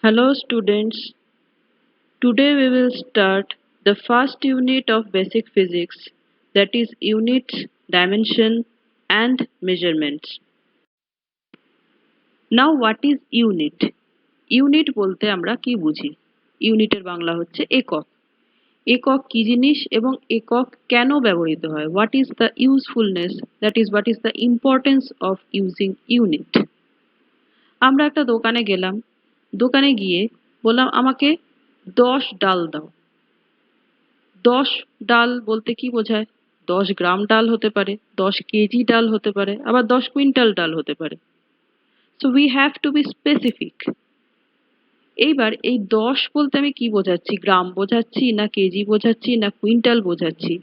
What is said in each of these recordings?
Hello students, today we will start the first unit of basic physics, that is units, dimension and measurements. Now what is unit? Unit বলতে আমরা কি বুঝি? ইউনিটের বাংলা হচ্ছে একক। একক কি জিনিস এবং একক কেন ব্যবহৃত হয়? What is the usefulness, that is what is the importance of using unit? আমরা একটা দোকানে গেলাম, দোকানে গিয়ে বললাম আমাকে 10 ডাল দাও। 10 ডাল বলতে কি বোঝায়? 10 গ্রাম ডাল হতে পারে, 10 কেজি ডাল হতে পারে, আবার 10 কুইন্টাল ডাল হতে পারে। So we have to be specific. এইবার এই 10 বলতে আমি কি বোঝাচ্ছি? গ্রাম বোঝাচ্ছি না কেজি বোঝাচ্ছি না কুইন্টাল বোঝাচ্ছি?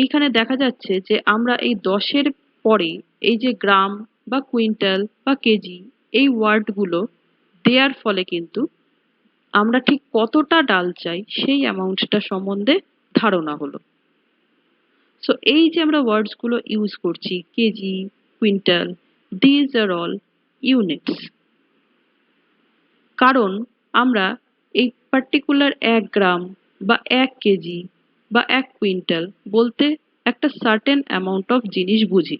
এইখানে দেখা যাচ্ছে যে আমরা এই 10 এর পরে এই যে গ্রাম বা কুইন্টাল বা কেজি এই ওয়ার্ডগুলো দেয়ার ফলে কিন্তু আমরা ঠিক কতটা ডাল চাই সেই অ্যামাউন্টটা সম্বন্ধে ধারণা হলো। সো এই যে আমরা ওয়ার্ডস গুলো ইউজ করছি KG, quintal, these are all units. কারণ আমরা এই পার্টিকুলার 1 গ্রাম বা 1 কেজি বা 1 কুইন্টাল বলতে একটা সার্টেন অ্যামাউন্ট অফ জিনিস বুঝি,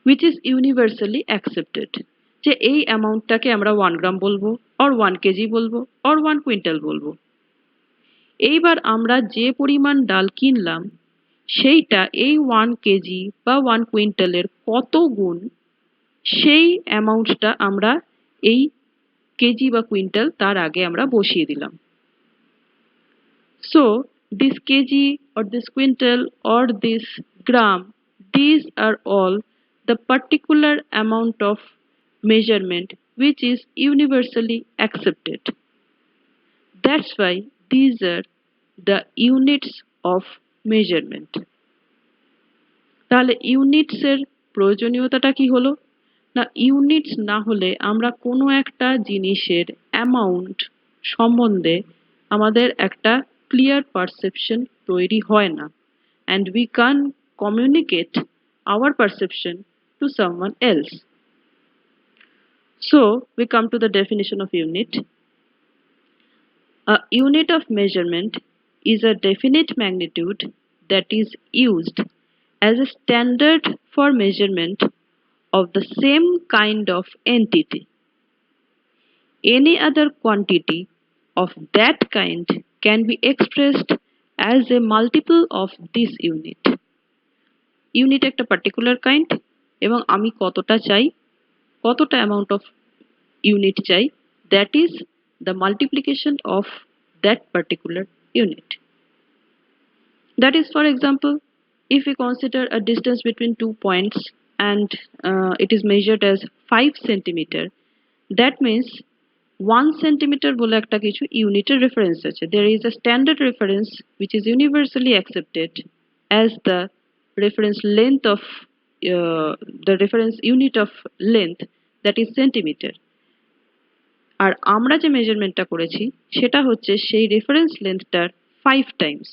which is universally accepted, যে এই অ্যামাউন্টটাকে আমরা 1 গ্রাম বলবো or 1 কেজি বলবো or 1 কুইন্টাল বলবো। এইবার আমরা যে পরিমাণ ডাল কিনলাম সেইটা এই 1 কেজি বা 1 কুইন্টালের কত গুণ, সেই অ্যামাউন্টটা আমরা এই কেজি বা কুইন্টাল তার আগে আমরা বসিয়ে দিলাম। So this kg or this quintal or this gram, these are all the particular amount of measurement which is universally accepted. That's why these are the units of measurement. তাহলে units এর প্রয়োজনীয়তাটা কি হলো? না ইউনিটস না হলে আমরা কোনো একটা জিনিসের অ্যামাউন্ট সম্বন্ধে আমাদের একটা ক্লিয়ার পারসেপশন তৈরি হয় না, and we can't communicate our perception to someone else. So we come to the definition of unit. A unit of measurement is a definite magnitude that is used as a standard for measurement of the same kind of entity. Any other quantity of that kind can be expressed as a multiple of this unit. Unit একটা particular kind এবং আমি কতটা চাই, কতটা amount of unit চাই, that is the multiplication of that particular unit. That is, for example, if we consider a distance between 2 points and it is measured as 5 centimeter, that means 1 centimeter বলে একটা কিছু ইউনিটের reference আছে। There is a standard reference which is universally accepted as the reference length of the reference unit of length, that is centimeter. আর আমরা যে মেজারমেন্টটা করেছি সেটা হচ্ছে সেই রেফারেন্স লেন্থটার 5 times.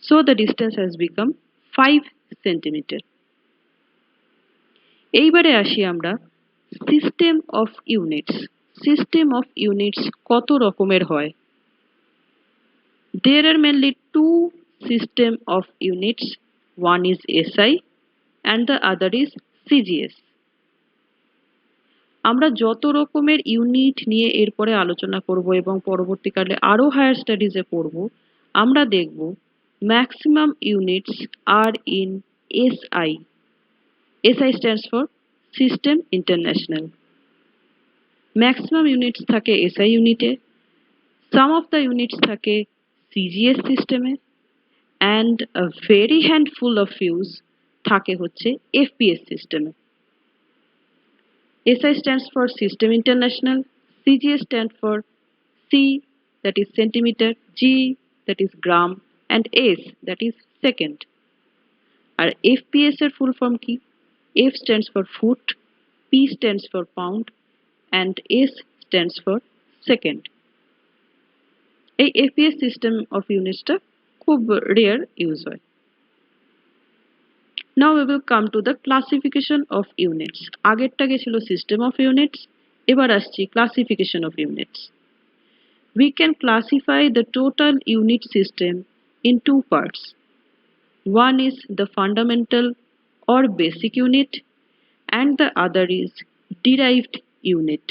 So the distance has become 5 centimeter. এইবারে আসি আমরা system of units. System of units কত রকমের হয়? There are mainly two system of units. One is SI and the other is CGS. আমরা যত রকমের ইউনিট নিয়ে এরপরে আলোচনা করব এবং পরবর্তীকালে আরো হায়ার স্টাডিজে পড়ব, আমরা দেখব maximum units are in SI. SI stands for System International. Maximum units থাকে SI ইউনিটে, some of the units থাকে CGS সিস্টেমে, and a very handful of views থাকে হচ্ছে FPS সিস্টেমে। SI stands for System International, CGS stands for C, that is centimeter, G, that is gram, and S, that is second. R FPS এর full form কি? F stands for foot, P stands for pound, and S stands for second. এই FPS system of ইউনিটসটা খুব rare use হয়। Now we will come to the classification of units. আগেরটা গেছিল system of units, এবার আসছি classification of units. We can classify the total unit system in two parts. One is the fundamental or basic unit, and the other is derived unit.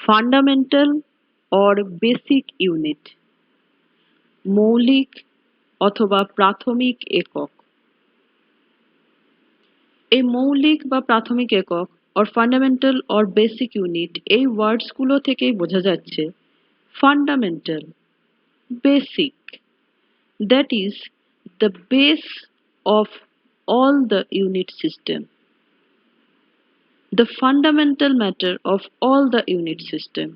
Fundamental or basic unit, মৌলিক অথবা প্রাথমিক একক। এই মৌলিক বা প্রাথমিক একক or fundamental or basic unit এই ওয়ার্ডস গুলো থেকেই বোঝা যাচ্ছে fundamental, basic, that is the base of all the unit system, the fundamental matter of all the unit system.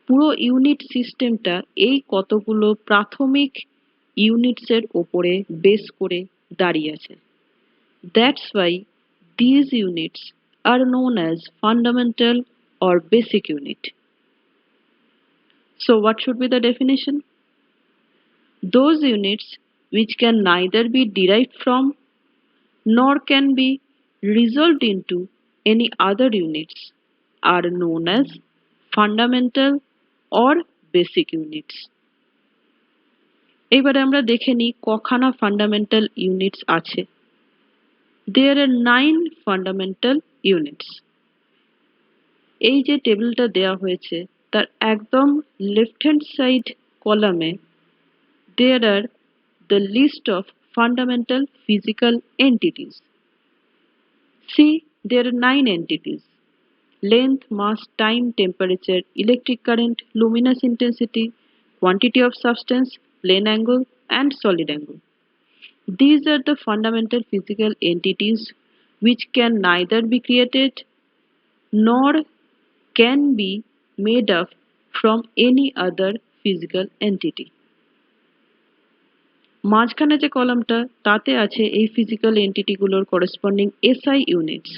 পুরো ইউনিট সিস্টেমটা এই কতগুলো প্রাথমিক ইউনিটসের ওপরে বেস করে দাঁড়িয়ে আছে। That's why these units are known as fundamental or basic unit. So what should be the definition? Those units which can neither be derived from nor can be resolved into any other units are known as fundamental or basic units. এবারে আমরা দেখে নিই কখানা fundamental units আছে। There are 9 fundamental units. এই যে টেবিলটা দেওয়া হয়েছে তার একদম লেফট হ্যান্ড সাইড কলামে there are the list of fundamental physical entities. See, there are 9 entities: length, mass, time, temperature, electric current, luminous intensity, quantity of substance, plane angle, and solid angle. These are the fundamental physical entities which can neither be created nor can be made up from any other physical entity. মাঝখানে যে কলামটা তাতে আছে এই physical entity গুলোর corresponding SI units,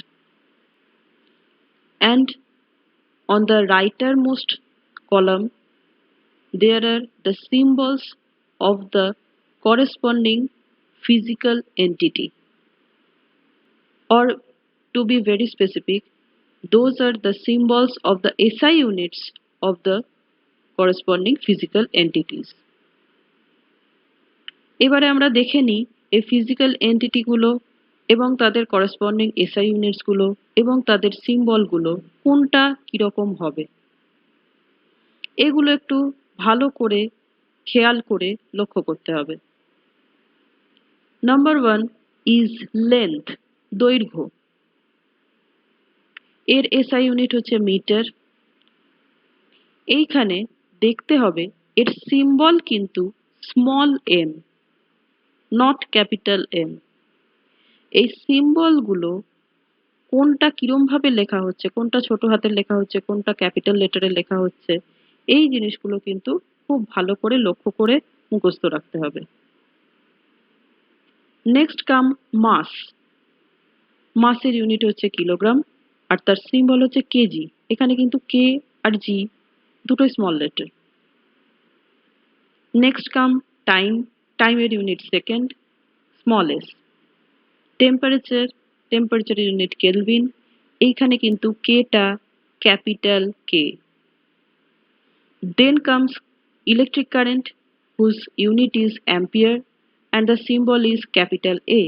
and on the rightmost column there are the symbols of the corresponding physical entity, or to be very specific, those are the symbols of the SI units of the corresponding physical entities. এবারে আমরা দেখে নিই এই physical entity গুলো এবং তাদের corresponding SI units গুলো এবং তাদের সিম্বল গুলো কোনটা কিরকম হবে। এগুলো একটু ভালো করে খেয়াল করে লক্ষ্য করতে হবে। নাম্বার 1 ইজ লেন্থ, দৈর্ঘ্য। এর SI ইউনিট হচ্ছে মিটার। এইখানে দেখতে হবে এর সিম্বল কিন্তু small m, not capital M। এই সিম্বল গুলো কোনটা কিরম ভাবে লেখা হচ্ছে, কোনটা ছোট হাতের লেখা হচ্ছে, কোনটা ক্যাপিটাল লেটারে লেখা হচ্ছে, এই জিনিসগুলো কিন্তু খুব ভালো করে লক্ষ্য করে মুখস্থ রাখতে হবে। নেক্সট কাম মাস। মাসের ইউনিট হচ্ছে কিলোগ্রাম আর তার সিম্বল হচ্ছে কেজি। এখানে কিন্তু কে আর জি দুটোই small letter. Next come time. টাইমের unit second, small S. Temperature, টেম্পারেচারের ইউনিট কেলভিন। এইখানে কিন্তু কেটা capital K. Then comes electric current, whose unit is ampere and the symbol is capital A.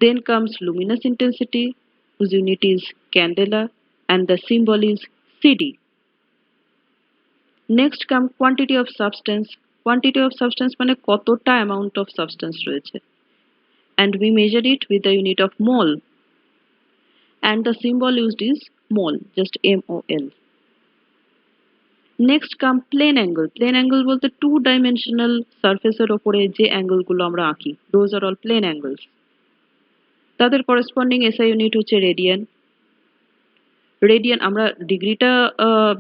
Then comes luminous intensity, whose unit is candela and the symbol is CD. Next come quantity of substance. Quantity of substance মানে কতটা amount of substance রয়েছে, and we measure it with the unit of mole, and the symbol used is mole, just MOL. Next come plane angle. Plane angle বলতে two dimensional সারফেসের ওপরে যে অ্যাঙ্গেলগুলো আমরা আঁকি, those are all plane angles. তাদের corresponding SI unit হচ্ছে radian. Radian আমরা ডিগ্রিটা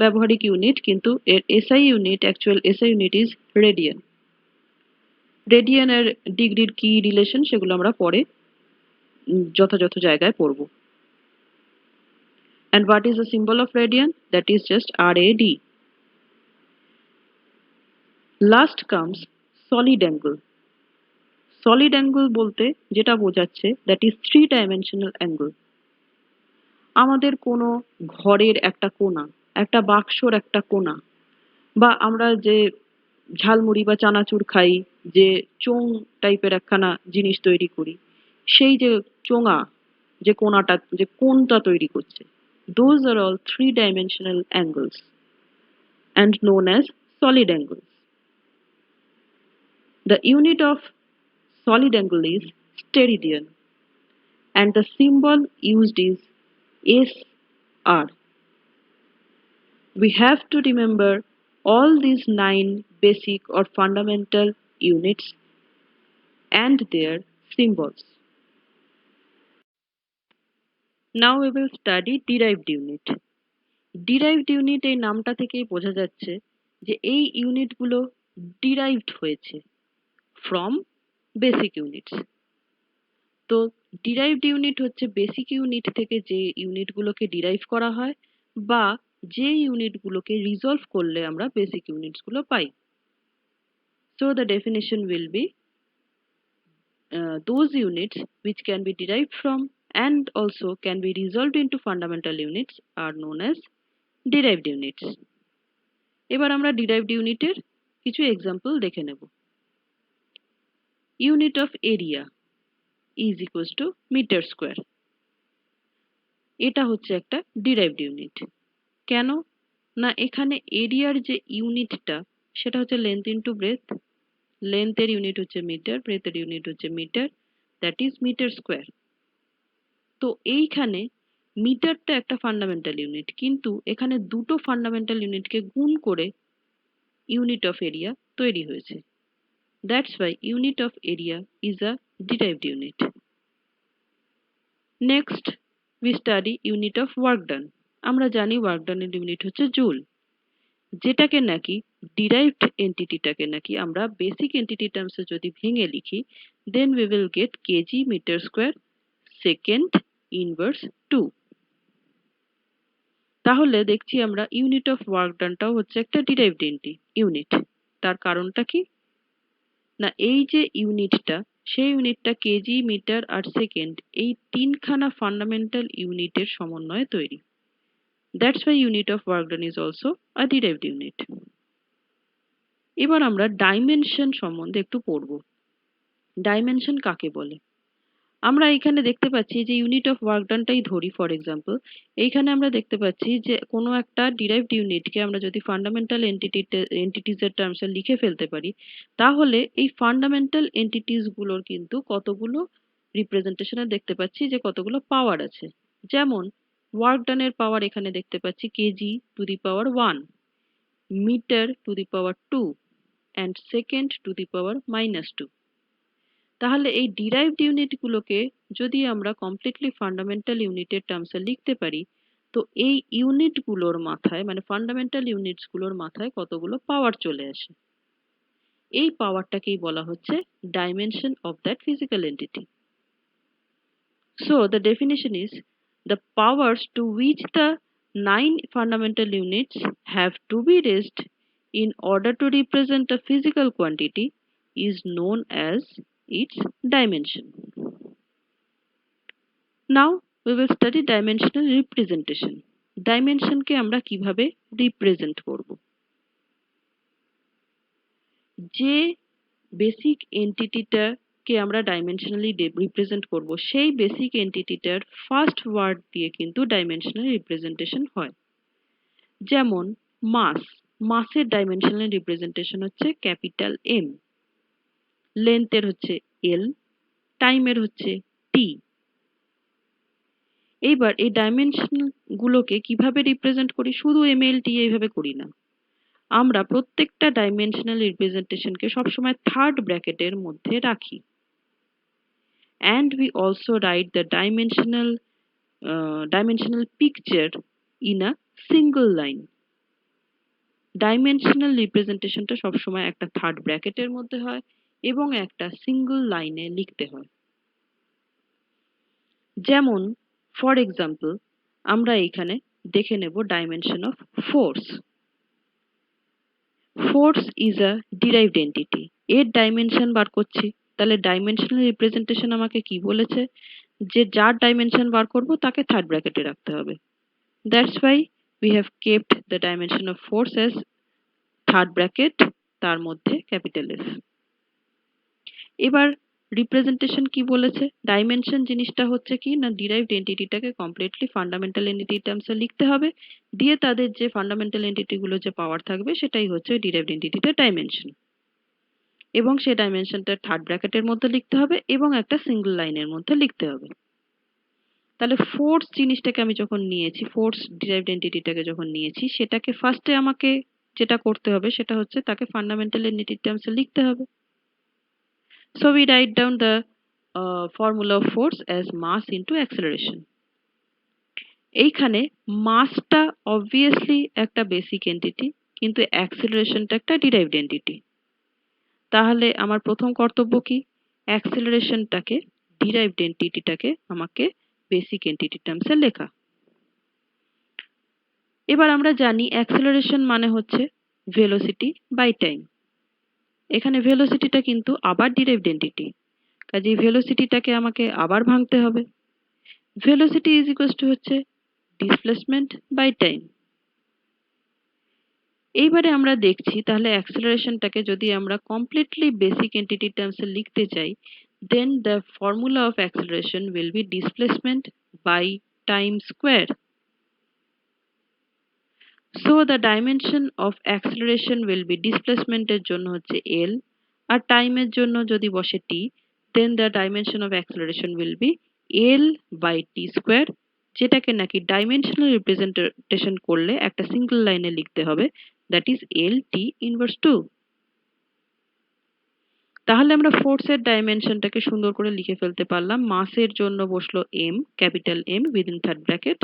ব্যবহারিক ইউনিট, কিন্তু এর SI unit, actual SI unit is radian. রেডিয়ানের ডিগ্রির কি রিলেশন সেগুলো আমরা পরে যথাযথ জায়গায় পড়ব। And what is the symbol of radian? That is just RAD. Last comes solid angle. Solid angle বলতে যেটা বোঝাচ্ছে that is 3 dimensional angle. আমাদের কোনো ঘরের একটা কোণা, একটা বাক্সর একটা কোণা, বা আমরা যে ঝালমুড়ি বা চানাচুর খাই, যে চোঙ টাইপের একখানা জিনিস তৈরি করি, সেই যে চোঙা, যে কোণাটা, যে কোণটা তৈরি করছে, those are all three dimensional angles and known as solid angles. The unit of solid angle is steradian, and the symbol used is SR. We have to remember all these 9 basic or fundamental units and their symbols. Now we will study derived unit. Derived unit এই নামটা থেকেই বোঝা যাচ্ছে যে এই ইউনিটগুলো derived হয়েছে from basic units. তো derived unit হচ্ছে basic unit থেকে যে ইউনিটগুলোকে derive করা হয়, বা যে ইউনিটগুলোকে resolve করলে আমরা basic units গুলো পাই। So the definition will be those units which can be derived from and also can be resolved into fundamental units are known as derived units. এবার আমরা derived unit-এর কিছু example দেখে নেব। Unit of area is equals to meter square. এটা হচ্ছে একটা derived unit. কেন? না এখানে এরিয়ার যে ইউনিটটা সেটা হচ্ছে length into breadth. Length এর ইউনিট হচ্ছে মিটার, breadth এর ইউনিট হচ্ছে metre, that is meter square. তো এইখানে মিটারটা একটা ফান্ডামেন্টাল ইউনিট, কিন্তু এখানে দুটো ফান্ডামেন্টাল ইউনিটকে গুণ করে ইউনিট অফ এরিয়া তৈরি হয়েছে। That's why unit of area is a derived unit. Next, we study unit of work done. আমরা জানি work done এর ইউনিট হচ্ছে জুল, যেটাকে নাকি derived এন্টিটিটাকে নাকি আমরা বেসিক এন্টিটি টার্মসে যদি ভেঙে লিখি, then we will get kg meter square second inverse 2. তাহলে দেখছি আমরা ইউনিট অফ ওয়ার্ক ডানটাও হচ্ছে একটা derived ইউনিট। তার কারণটা কি? না এই যে ইউনিটটা, সেই ইউনিটটা কেজি, মিটার আর সেকেন্ড, এই তিনখানা ফান্ডামেন্টাল ইউনিটের সমন্বয়ে তৈরি। That's why unit of work done is also a derived unit. এবার আমরা ডাইমেনশন সম্বন্ধে একটু পড়ব। ডাইমেনশন কাকে বলে? আমরা এখানে দেখতে পাচ্ছি যে ইউনিট অফ ওয়ার্ক ডানটাই ধরি ফর এক্সাম্পল, এইখানে আমরা দেখতে পাচ্ছি যে কোনো একটা ডিরাইভড ইউনিটকে আমরা যদি ফান্ডামেন্টাল এন্টিটিজের টার্মসে লিখে ফেলতে পারি, তাহলে এই ফান্ডামেন্টাল এন্টিটিস গুলোর কিন্তু কতগুলো রিপ্রেজেন্টেশনে দেখতে পাচ্ছি যে কতগুলো পাওয়ার আছে। যেমন ওয়ার্ক ডানের পাওয়ার এখানে দেখতে পাচ্ছি KG to the power 1, metre to the power 2 and second to the power -2। তাহলে এই ডিরাইভড ইউনিটগুলোকে যদি আমরা কমপ্লিটলি ফান্ডামেন্টাল ইউনিটের টার্মসে লিখতে পারি, তো এই ইউনিটগুলোর মাথায়, মানে ফান্ডামেন্টাল ইউনিটসগুলোর মাথায় কতগুলো পাওয়ার চলে আসে। এই পাওয়ারটাকেই বলা হচ্ছে dimension of that physical entity. So the definition is the powers to which the 9 fundamental units have to be raised in order to represent a physical quantity is known as its dimension. Now we will study dimensional representation. Dimension কে আমরা কিভাবে represent করব? যে basic এন্টিটিটাকে আমরা dimensionally represent করব, সেই basic এন্টিটিটার first word দিয়ে কিন্তু dimensional representation হয়। যেমন মাস, মাসের ডাইমেনশনাল রিপ্রেজেন্টেশন হচ্ছে ক্যাপিটাল এম, লেন্থের হচ্ছে এল, টাইমের হচ্ছে টি। এইবার এই ডাইমেনশন গুলোকে কিভাবে রিপ্রেজেন্ট করি? শুধু এম এল টি এইভাবে করি না, আমরা প্রত্যেকটা ডাইমেনশনাল রিপ্রেজেন্টেশনকে সবসময় থার্ড ব্র্যাকেটের মধ্যে রাখি। And we also write the dimensional picture in a single line. Dimensional রিপ্রেজেন্টেশনটা সবসময় একটা থার্ড ব্র্যাকেটের মধ্যে হয় এবং একটা সিঙ্গল লাইনে লিখতে হয়। যেমন ফর এক্সাম্পল আমরা এখানে দেখে নেব dimension of force. Force is a derived entity, এর ডাইমেনশন বার করছি। তাহলে ডাইমেনশনাল রিপ্রেজেন্টেশন আমাকে কি বলেছে? যে যার ডাইমেনশন বার করব তাকে থার্ড ব্র্যাকেটে রাখতে হবে। That's why we have kept the dimension of force as third bracket, তার মধ্যে ক্যাপিটাল এফ। এবার রিপ্রেজেন্টেশন কি বলেছে? ডাইমেনশন জিনিসটা হচ্ছে কি না, ডিরাইভড এন্টিটিটাকে কমপ্লিটলি ফান্ডামেন্টাল এন্টিটি টার্মসে লিখতে হবে, দিয়ে তাদের যে ফান্ডামেন্টাল এন্টিটি গুলো যে পাওয়ার থাকবে সেটাই হচ্ছে ডিরাইভড এন্টিটিটার ডাইমেনশন, এবং সেই ডাইমেনশনটা থার্ড ব্র্যাকেটের মধ্যে লিখতে হবে এবং একটা সিঙ্গেল লাইনের মধ্যে লিখতে হবে। তাহলে ফোর্স জিনিসটাকে আমি যখন নিয়েছি, ফোর্স ডিরাইভড এন্টিটিটাকে যখন নিয়েছি, সেটাকে ফার্স্টে আমাকে যেটা করতে হবে সেটা হচ্ছে তাকে ফান্ডামেন্টাল এন্টিটি টার্মসে লিখতে হবে। So we write down the formula of force as mass into acceleration. এইখানে মাসটা obviously একটা বেসিক এন্টিটি, কিন্তু অ্যাক্সিলারেশনটা একটা ডিরাইভড এন্টিটি। তাহলে আমার প্রথম কর্তব্য কি? অ্যাক্সিলারেশনটাকে, ডিরাইভড এন্টিটিটাকে আমাকে বেসিক এন্টিটি টার্মসে লেখা। এবার আমরা জানি অ্যাক্সিলারেশন মানে হচ্ছে ভেলোসিটি বাই টাইম। এখানে ভেলোসিটিটা কিন্তু আবার ডিরাইভড এন্টিটি, কাজেই ভেলোসিটিটাকে আমাকে আবার ভাঙতে হবে। ভেলোসিটি ইজ ইকুয়ালস টু হচ্ছে ডিসপ্লেসমেন্ট বাই টাইম। এইবারে আমরা দেখছি তাহলে অ্যাক্সিলারেশনটাকে যদি আমরা কমপ্লিটলি বেসিক এন্টিটি টার্মসে লিখতে চাই, then the formula of acceleration will be displacement by time square. So the dimension of acceleration will be displacement এর জন্য হচ্ছে L, আর টাইম এর জন্য যদি বসে t, then the dimension of acceleration will be L by t square, যেটাকে নাকি dimensional representation করলে একটা সিঙ্গেল লাইনে লিখতে হবে, that is L t inverse 2। তাহলে আমরা ফোর্সের ডাইমেনশনটাকে সুন্দর করে লিখে ফেলতে পারলাম। মাসের জন্য বসলো m, capital M within third bracket,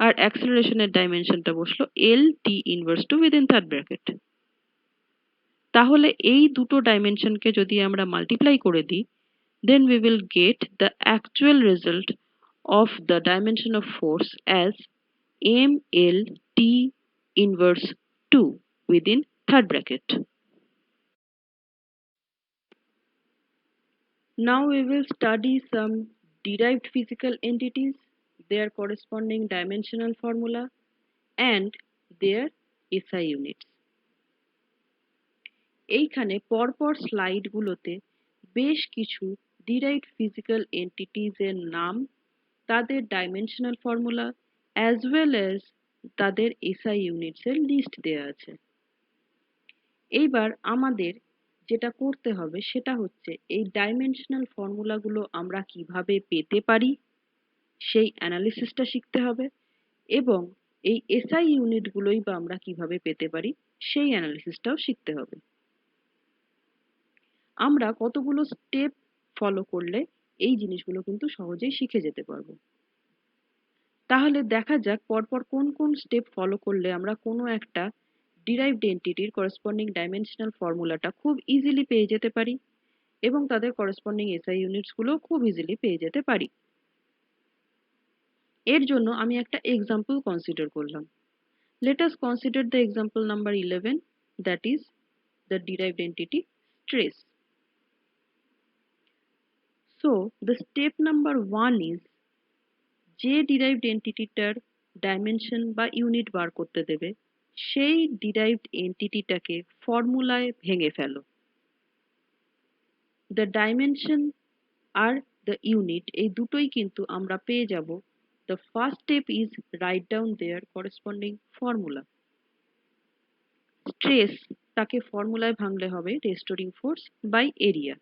আর অ্যাক্সিলারেশনের ডাইমেনশনটা বসলো L t inverse 2 within third bracket. তাহলে এই দুটো ডাইমেনশনকে যদি আমরা মাল্টিপ্লাই করে দিই, then we will get the actual result of the dimension of force as m L t inverse 2 within third bracket. Now we will study some derived physical entities, their corresponding dimensional formula, and their SI units. এইখানে পরপর স্লাইডগুলোতে বেশ কিছু derived physical entities এর নাম, তাদের dimensional formula as well as তাদের SI units এর list দেওয়া আছে। এইবার আমাদের যেটা করতে হবে সেটা হচ্ছে এই ডাইমেনশনাল ফর্মুলাগুলো আমরা কিভাবে পেতে পারি সেই অ্যানালিসিসটা শিখতে হবে, এবং এই এসআই ইউনিটগুলোই বা আমরা কিভাবে পেতে পারি সেই অ্যানালিসিসটাও শিখতে হবে। আমরা কতগুলো স্টেপ ফলো করলে এই জিনিসগুলো কিন্তু সহজেই শিখে যেতে পারবো। তাহলে দেখা যাক পরপর কোন কোন স্টেপ ফলো করলে আমরা কোনো একটা ডিরাইভড এন্টিটির করেসপন্ডিং ডাইমেনশনাল ফর্মুলাটা খুব ইজিলি পেয়ে যেতে পারি, এবং তাদের করেসপন্ডিং এসআই ইউনিটস গুলো খুব ইজিলি পেয়ে যেতে পারি। এর জন্য আমি একটা এক্সাম্পল কনসিডার করলাম। Let us consider the example number 11, that is the derived entity stress. So the step number 1 is যে derived এন্টিটিটার ডাইমেনশন বা ইউনিট বার করতে দেবে সেই derived এন্টিটিটাকে ফর্মুলায় ভেঙে ফেলো। The dimension R the unit এই দুটোই কিন্তু আমরা পেয়ে যাব। The first step is write down their corresponding formula. Stress তাকে ফর্মুলায় ভাঙলে হবে restoring force by area.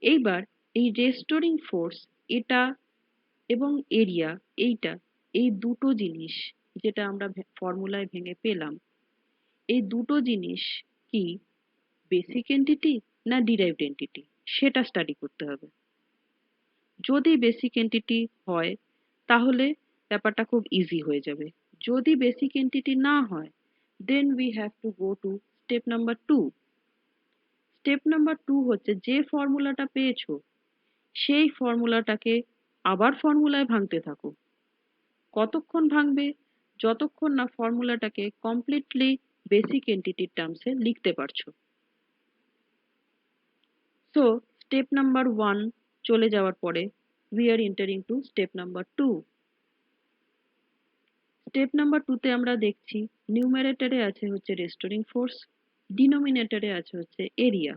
এইবার এই restoring force এটা এবং এরিয়া এইটা, এই দুটো জিনিস যেটা আমরা ফর্মুলায় ভেঙে পেলাম, এই দুটো জিনিস কি বেসিক এন্টিটি না ডিরাইভড এন্টিটি সেটা স্টাডি করতে হবে। যদি বেসিক এন্টিটি হয় তাহলে ব্যাপারটা খুব ইজি হয়ে যাবে, যদি বেসিক এন্টিটি না হয় then we have to go to step number 2. Step number 2 হচ্ছে যে ফর্মুলাটা পেয়েছো সেই ফর্মুলাটাকে আবার ফর্মুলায় ভাঙতে থাকো। কতক্ষণ ভাঙবে? যতক্ষণ না ফর্মুলাটাকে কমপ্লিটলি বেসিক এন্টিটির টার্মসে লিখতে পারছো। সো স্টেপ নাম্বার 1 চলে যাওয়ার পরে we are entering to step number 2. Step number 2 তে আমরা দেখছি নিউমারেটরে আছে হচ্ছে রেস্টোরিং ফোর্স, ডিনোমিনেটরে আছে হচ্ছে এরিয়া।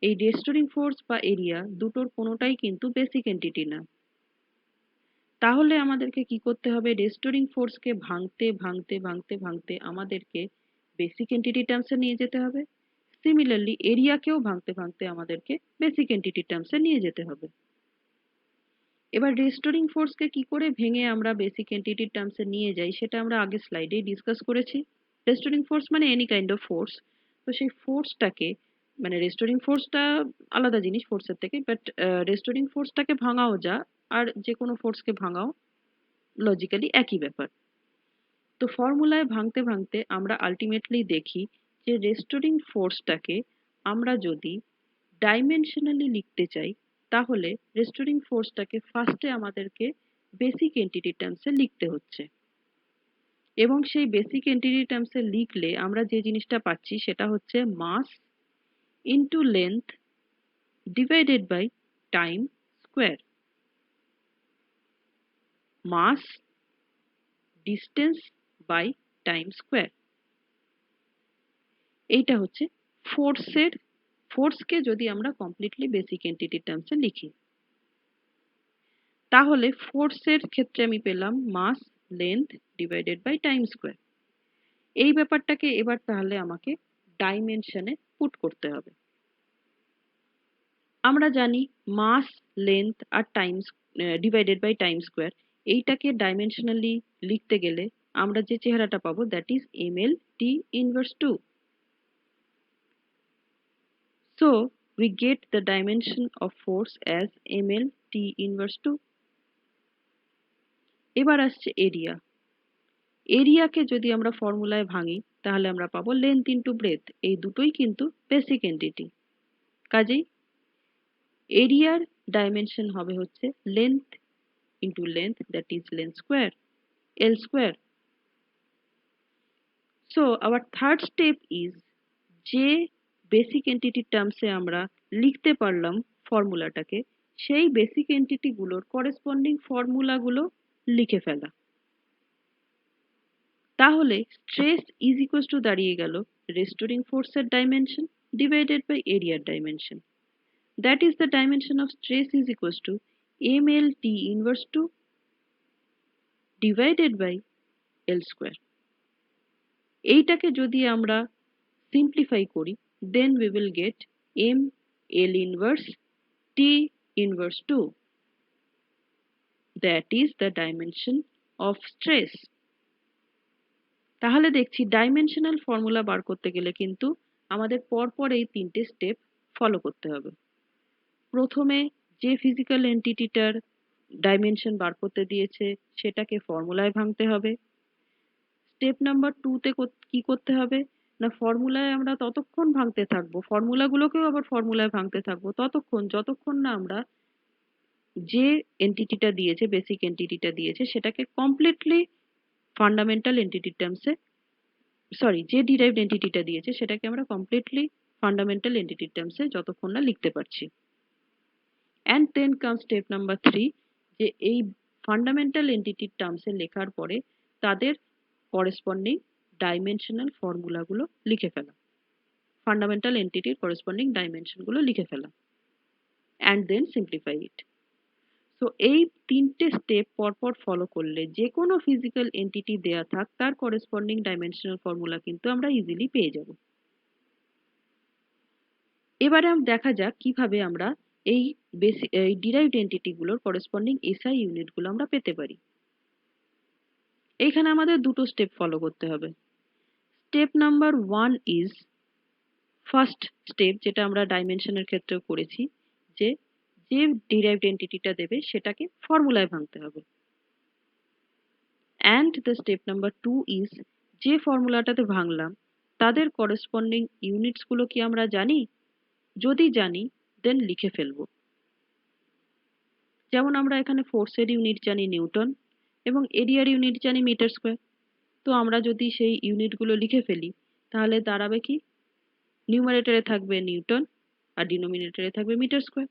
এই রেস্টোরিং ফোর্স বা এরিয়া দুটোর কোনোটাই কিন্তু বেসিক এন্টিটি না। তাহলে আমাদেরকে কি করতে হবে? রেস্টোরিং ফোর্সকে ভাঙতে ভাঙতে ভাঙতে ভাঙতে আমাদেরকে বেসিক এন্টিটি টার্মসে নিয়ে যেতে হবে। সিমিলারলি এরিয়াকেও ভাঙতে ভাঙতে আমাদেরকে বেসিক এন্টিটি টার্মসে নিয়ে যেতে হবে। এবার রেস্টোরিং ফোর্সকে কি করে ভেঙে আমরা বেসিক এন্টিটি টার্মসে নিয়ে যাই সেটা আমরা আগের স্লাইডেই ডিসকাস করেছি। রেস্টোরিং ফোর্স মানে এনি কাইন্ড অফ ফোর্স। তো সেই ফোর্সটাকে মানে রেস্টোরিং ফোর্সটা আলাদা জিনিস ফোর্সের থেকে, বাট রেস্টোরিং ফোর্সটাকে ভাঙাও যা আর যে কোনো ফোর্সকে ভাঙাও লজিক্যালি একই ব্যাপার। তো ফর্মুলায় ভাঙতে ভাঙতে আমরা আলটিমেটলি দেখি যে রেস্টোরিং ফোর্সটাকে আমরা যদি ডাইমেনশনালি লিখতে চাই তাহলে রেস্টোরিং ফোর্সটাকে ফার্স্টে আমাদেরকে বেসিক এন্টিটি টার্মসে লিখতে হচ্ছে, এবং সেই বেসিক এন্টিটি টার্মসে লিখলে আমরা যে জিনিসটা পাচ্ছি সেটা হচ্ছে mass into length divided by time square. Mass distance by time square, এইটা হচ্ছে ফোর্সকে যদি আমরা কমপ্লিটলি বেসিক এন্টিটি টার্মসে লিখি তাহলে ফোর্সের ক্ষেত্রে আমি পেলাম mass length divided by time square. এই ব্যাপারটাকে এবার তাহলে আমাকে ডাইমেনশনে পুট করতে হবে। আমরা জানি মাস লেন্থ আর time divided by time square, এইটাকে ডাইমেনশনালি লিখতে গেলে আমরা যে চেহারাটা পাবো that is ml t inverse 2. So we get the dimension of force as ml t inverse 2. এবার আসছে এরিয়া। এরিয়াকে যদি আমরা ফর্মুলায় ভাঙি তাহলে আমরা পাবো লেন্থ ইনটু ব্রেথ, এই দুটোই কিন্তু বেসিক এন্টিটি। কাজেই এরিয়ার ডাইমেনশন হবে হচ্ছে length into length that is length square L square. So our third step is যে বেসিক এন্টিটি টার্মসে আমরা লিখতে পারলাম ফর্মুলাটাকে, সেই বেসিক এন্টিটি গুলোর করেসপন্ডিং ফর্মুলাগুলো লিখে ফেলা। তাহলে স্ট্রেস ইজ ইকুয়ালস টু দাঁড়িয়ে গেল রেস্টোরিং ফোর্সের ডাইমেনশন ডিভাইডেড বাই এরিয়ার dimension. That is the dimension of stress is equals to ml t inverse 2 divided by L square. এইটাকে যদি আমরা সিম্পলিফাই করি then we will get m L inverse t inverse 2, that is the dimension of stress. তাহলে দেখছি dimensional formula বার করতে গেলে কিন্তু আমাদের পরপর এই তিনটে স্টেপ ফলো করতে হবে। প্রথমে যে ফিজিক্যাল এন্টিটিটার ডাইমেনশন বার করতে দিয়েছে সেটাকে ফর্মুলায় ভাঙতে হবে। স্টেপ নাম্বার 2 তে কি করতে হবে না, ফর্মুলায় আমরা ততক্ষণ ভাঙতে থাকবো, ফর্মুলাগুলোকেও আবার ফর্মুলায় ভাঙতে থাকবো ততক্ষণ যতক্ষণ না আমরা যে এন্টিটিটা দিয়েছে বেসিক এন্টিটিটা দিয়েছে সেটাকে কমপ্লিটলি ফান্ডামেন্টাল এন্টিটি টার্মসে যে ডিরাইভড এন্টিটিটা দিয়েছে সেটাকে আমরা কমপ্লিটলি ফান্ডামেন্টাল এন্টিটি টার্মসে যতক্ষণ না লিখতে পারছি। And then come step number 3, যে এই ফান্ডামেন্টাল এন্টিটি টার্মসে লেখার পরে তাদের করেসপন্ডিং ডাইমেনশনাল ফর্মুলাগুলো লিখে ফেলা, ফান্ডামেন্টাল এন্টিটির করেসপন্ডিং ডাইমেনশনগুলো লিখে ফেলা, and then simplify it. So এই তিনটে স্টেপ পরপর ফলো করলে যে কোনো ফিজিক্যাল এন্টিটি দেয়া থাক তার করেসপন্ডিং ডাইমেনশনাল ফর্মুলা কিন্তু আমরা ইজিলি পেয়ে যাব। এবারে দেখা যাক কিভাবে আমরা এই ডিরাইভড এন্টিটি গুলোর করেসপন্ডিং এসআই ইউনিট গুলো আমরা পেতে পারি। এইখানে আমাদের দুটো স্টেপ ফলো করতে হবে। Step number 1 is first step, যেটা আমরা ডাইমেনশনের ক্ষেত্রেও করেছি, যে যে ডিরাইভড এন্টিটিটা দেবে সেটাকে ফর্মুলায় ভাঙতে হবে। And the step number 2 is যে ফর্মুলাটাতে ভাঙলাম তাদের করেসপন্ডিং ইউনিটস গুলো কি আমরা জানি? যদি জানি দেন লিখে ফেলবো। যেমন আমরা এখানে ফোর্সের ইউনিট জানি নিউটন এবং এরিয়ার ইউনিট জানি মিটার স্কোয়ার। তো আমরা যদি সেই ইউনিটগুলো লিখে ফেলি তাহলে দাঁড়াবে কি, নিউমারেটরে থাকবে নিউটন আর ডিনোমিনেটরে থাকবে metre square.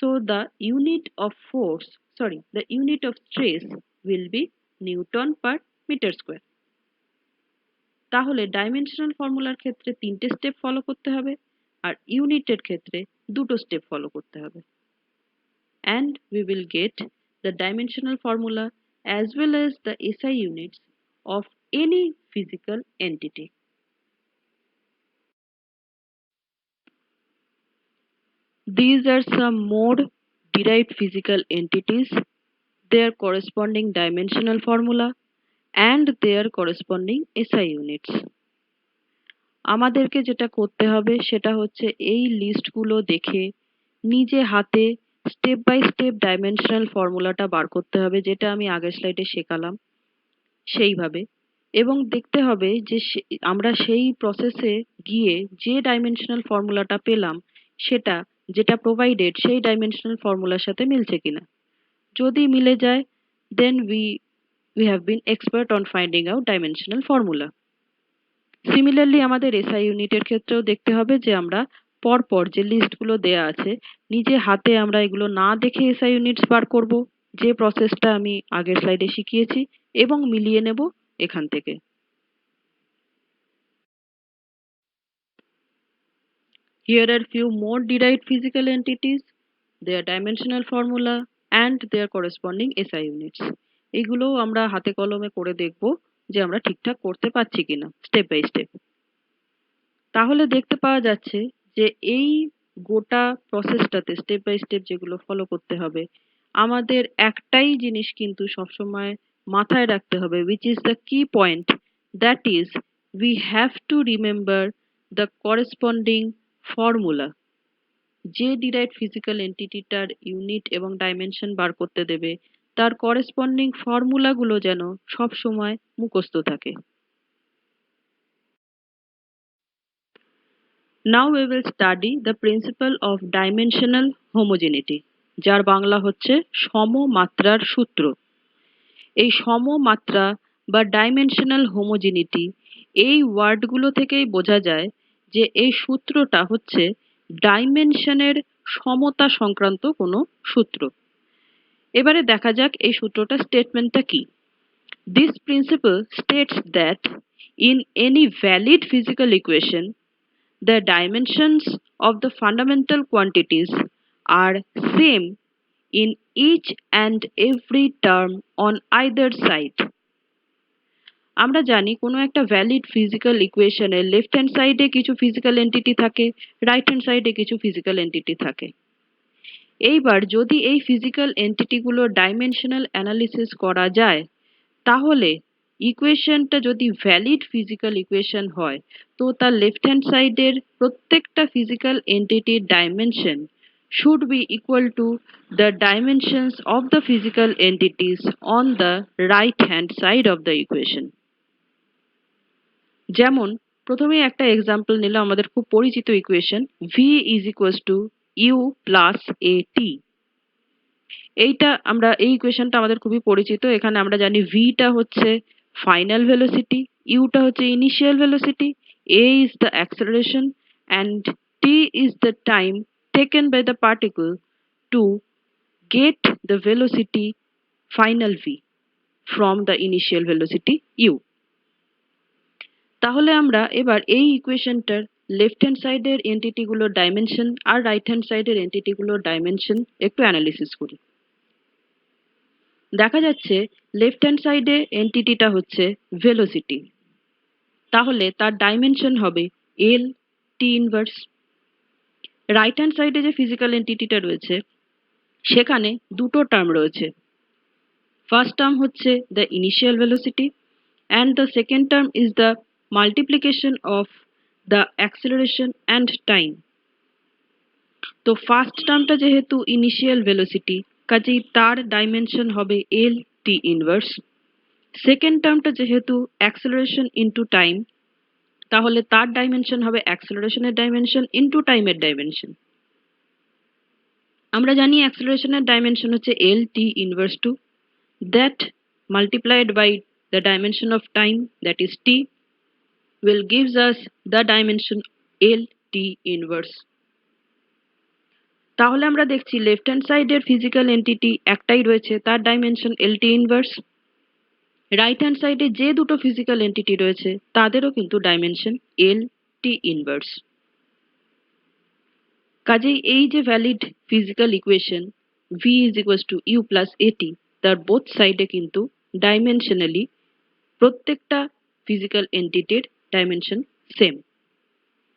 So the unit of stress will be Newton per meter square. তাহলে ডাইমেনশনাল ফর্মুলার ক্ষেত্রে তিনটে স্টেপ ফলো করতে হবে আর ইউনিটের ক্ষেত্রে দুটো স্টেপ ফলো করতে হবে। And we will get the dimensional formula as well as the SI units of any physical entity. These are some more derived physical entities, their corresponding dimensional formula and their corresponding SI units. আমাদেরকে যেটা করতে হবে সেটা হচ্ছে এই লিস্টগুলো দেখে নিজে হাতে স্টেপ বাই স্টেপ ডাইমেনশনাল ফর্মুলাটা বার করতে হবে, যেটা আমি আগের স্লাইডে শেখালাম সেইভাবে, এবং দেখতে হবে যে আমরা সেই প্রসেসে গিয়ে যে ডাইমেনশনাল ফর্মুলাটা পেলাম সেটা যেটা প্রোভাইডেড সেই ডাইমেনশনাল ফর্মুলার সাথে মিলছে কিনা। যদি মিলে যায় then we have been expert on finding out dimensional formula. Similarly আমাদের এসআই ইউনিটের ক্ষেত্রেও দেখতে হবে যে আমরা পরপর যে লিস্টগুলো দেয়া আছে নিজে হাতে আমরা এগুলো না দেখে এসআই ইউনিটস বার করব, যে প্রসেসটা আমি আগের স্লাইডে শিখিয়েছি, এবং মিলিয়ে নেব এখান থেকে। Here are few more derived physical entities, their dimensional formula and their corresponding SI units. এগুলো আমরা হাতে কলমে করে দেখব যে আমরা ঠিকঠাক করতে পারছি কিনা স্টেপ বাই স্টেপ। তাহলে দেখতে পাওয়া যাচ্ছে যে এই গোটা প্রসেসটাতে স্টেপ বাই স্টেপ যেগুলো ফলো করতে হবে আমাদের একটাই জিনিস কিন্তু সবসময় মাথায় রাখতে হবে, which is the key point, that is we have to remember the corresponding formula. যে ডিরাইভড ফিজিক্যাল এন্টিটিটার ইউনিট এবং ডাইমেনশন বার করতে দেবে তার করেসপন্ডিং ফর্মুলাগুলো যেন সব সময় মুখস্থ থাকে। Now we will study the principle of dimensional homogeneity, যার বাংলা হচ্ছে সমমাত্রার সূত্র। এই সমমাত্রা বা ডাইমেনশনাল হোমোজেনিটি এই ওয়ার্ডগুলো থেকেই বোঝা যায় যে এই সূত্রটা হচ্ছে ডাইমেনশনের সমতা সংক্রান্ত কোনো সূত্র। এবারে দেখা যাক এই সূত্রটা স্টেটমেন্টটা কি। This principle states that in any valid physical equation the dimensions of the fundamental quantities are same in each and every term on either side. আমরা জানি কোনো একটা ভ্যালিড ফিজিক্যাল ইকুয়েশনের লেফট হ্যান্ড সাইডে কিছু ফিজিক্যাল এন্টিটি থাকে, right hand সাইডে কিছু ফিজিক্যাল এন্টিটি থাকে। এইবার যদি এই ফিজিক্যাল এন্টিটিগুলোর ডাইমেনশনাল অ্যানালিসিস করা যায় তাহলে ইকুয়েশনটা যদি ভ্যালিড ফিজিক্যাল ইকুয়েশন হয় তো তার লেফট হ্যান্ড সাইডের প্রত্যেকটা ফিজিক্যাল এন্টিটির dimension should be equal to the dimensions of the physical entities on the right hand side of the equation. যেমন প্রথমে একটা এক্সাম্পল নিলাম আমাদের খুব পরিচিত equation v is equals to u plus at। এইটা আমরা এই ইকুয়েশনটা আমাদের খুবই পরিচিত। এখানে আমরা জানি v টা হচ্ছে ফাইনাল ভেলোসিটি, u টা হচ্ছে initial velocity, a is the acceleration and t is the time taken by the particle to get the velocity final v from the initial velocity u. তাহলে আমরা এবার এই ইকুয়েশনটার লেফট হ্যান্ড সাইডের entity গুলোর dimension আর right hand সাইডের entity গুলোর dimension একটু analysis করি। দেখা যাচ্ছে লেফট হ্যান্ড সাইডে এন্টিটিটা হচ্ছে ভেলোসিটি, তাহলে তার ডাইমেনশন হবে এল টি ইনভার্স। রাইট হ্যান্ড সাইডে যে ফিজিক্যাল এন্টিটিটা রয়েছে সেখানে দুটো টার্ম রয়েছে, ফার্স্ট টার্ম হচ্ছে the initial velocity and the second term is the multiplication of the acceleration and time. তো ফার্স্ট টার্মটা যেহেতু ইনিশিয়াল ভেলোসিটি কাজেই তার ডাইমেনশন হবে এল টি ইনভার্স। সেকেন্ড টার্মটা যেহেতু অ্যাক্সেলারেশন ইনটু টাইম তাহলে তার ডাইমেনশন হবে অ্যাক্সেলারেশনের ডাইমেনশন ইনটু টাইমের ডাইমেনশন। আমরা জানি অ্যাক্সেলারেশনের ডাইমেনশন হচ্ছে L T inverse two that multiplied by the dimension of time, that is t, will gives us the dimension L t inverse. তাহলে আমরা দেখছি লেফট হ্যান্ড সাইডের ফিজিক্যাল এন্টিটি একটাই রয়েছে, তার dimension LT inverse. Right hand সাইডে যে দুটো ফিজিক্যাল এন্টিটি রয়েছে তাদেরও কিন্তু ডাইমেনশন LT ইনভার্স। কাজেই এই যে valid physical equation V is equals to U plus AT, তার বোথ সাইডে কিন্তু ডাইমেনশনালি প্রত্যেকটা ফিজিক্যাল এন্টিটির dimension same.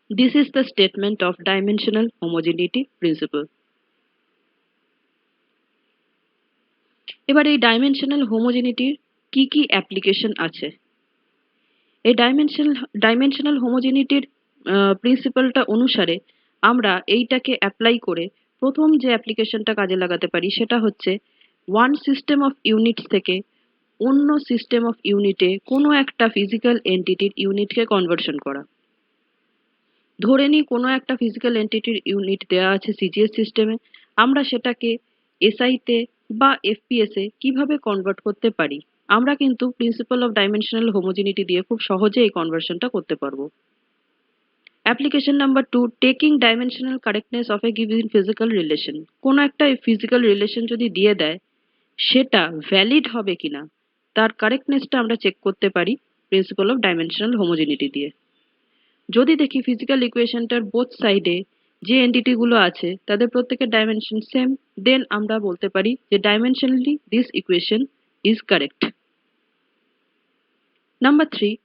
This is the statement of dimensional homogeneity principle. এবার এই ডাইমেনশনাল হোমোজেনিটির কি কি অ্যাপ্লিকেশন আছে? এই ডাইমেনশনাল হোমোজেনিটির প্রিন্সিপালটা অনুসারে আমরা এইটাকে অ্যাপ্লাই করে প্রথম যে অ্যাপ্লিকেশনটা কাজে লাগাতে পারি সেটা হচ্ছে ওয়ান সিস্টেম অফ ইউনিটস থেকে অন্য সিস্টেম অফ ইউনিটে কোনো একটা ফিজিক্যাল এন্টিটির ইউনিটকে কনভার্সন করা। ধরে নিই কোনো একটা ফিজিক্যাল এন্টিটির ইউনিট দেওয়া আছে সিজিএস সিস্টেমে, আমরা সেটাকে এসআইতে বা এফপিএসে কিভাবে কনভার্ট করতে পারি? আমরা কিন্তু প্রিন্সিপাল অফ ডাইমেনশনাল হোমোজেনিটি দিয়ে খুব সহজে এই কনভার্সনটা করতে পারবো। Application number 2, taking dimensional correctness of a given physical relation. কোনো একটা ফিজিক্যাল রিলেশন যদি দিয়ে দেয় সেটা ভ্যালিড হবে কিনা তার কারেক্টনেসটা আমরা চেক করতে পারি প্রিন্সিপাল অফ ডাইমেনশনাল হোমোজেনিটি দিয়ে। যদি দেখি ফিজিক্যাল ইকুয়েশনটার বোথ সাইডে যে এন্টিটি গুলো আছে তাদের প্রত্যেকের ডাইমেনশন সেম, দেন আমরা বলতে পারি যে dimensionally this equation is correct. Number 3,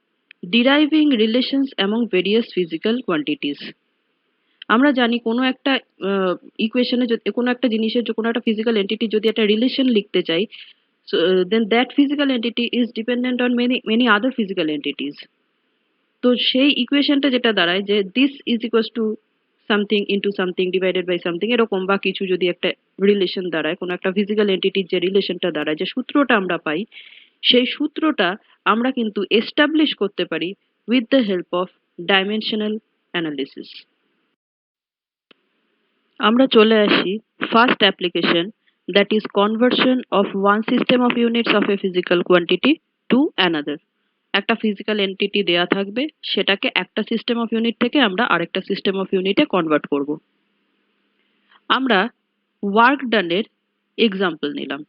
ডিরাইভিং relations among various physical quantities. আমরা জানি কোনো একটা ইকুয়েশনে কোনো একটা জিনিসের কোনো একটা ফিজিক্যাল এন্টিটি যদি একটা রিলেশন লিখতে চাই, then that physical entity is dependent on many other physical entities. তো সেই ইকুয়েশনটা যেটা দাঁড়ায় যে this is equals to something into something divided by something, এরকম বা কিছু যদি একটা রিলেশন দাঁড়ায়, কোনো একটা ফিজিক্যাল এন্টিটির যে রিলেশনটা দাঁড়ায়, যে সূত্রটা আমরা পাই, সেই সূত্রটা আমরা কিন্তু এস্টাবলিশ করতে পারি with the help of dimensional analysis. আমরা চলে আসি first application, that is conversion of one system of units of a physical quantity to another. একটা ফিজিক্যাল এন্টিটি দেয়া থাকবে, সেটাকে একটা সিস্টেম অফ ইউনিট থেকে আমরা আরেকটা সিস্টেম অফ ইউনিটে কনভার্ট করব। আমরা ওয়ার্ক ডানের এক্সাম্পল নিলাম।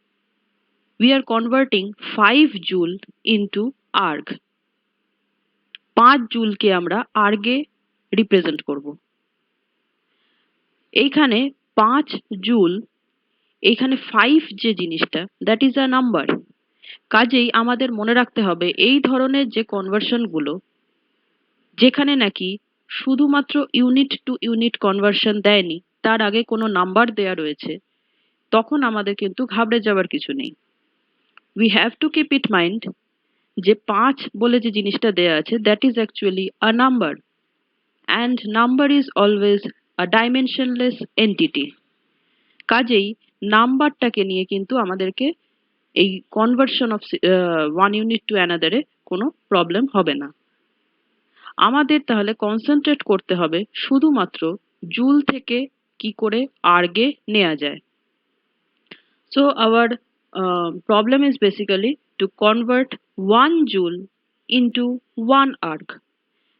We are converting 5 joule into erg. 5 জুলকে আমরা আর্গে রিপ্রেজেন্ট করব। এইখানে 5 জুল, এইখানে 5 যে জিনিসটা, দ্যাট ইজ আ নাম্বার। কাজেই আমাদের মনে রাখতে হবে এই ধরনের যে কনভার্সন গুলো যেখানে নাকি শুধুমাত্র ইউনিট টু ইউনিট কনভার্সন দেয়নি, তার আগে কোনো নাম্বার দেয়া রয়েছে, তখন আমাদের কিন্তু ঘাবড়ে যাওয়ার কিছু নেই। We have to keep it mind যে 5 বলে যে জিনিসটা দেয়া আছে, that is actually a number, and number is always a dimensionless entity. কাজেই নাম্বারটাকে নিয়ে কিন্তু আমাদেরকে এই conversion of one unit to অ্যানাদারে কোনো প্রবলেম হবে না। আমাদের তাহলে কনসেন্ট্রেট করতে হবে শুধুমাত্র জুল থেকে কি করে আর্গে নেওয়া যায়। So our problem is basically to convert 1 joule into 1 erg.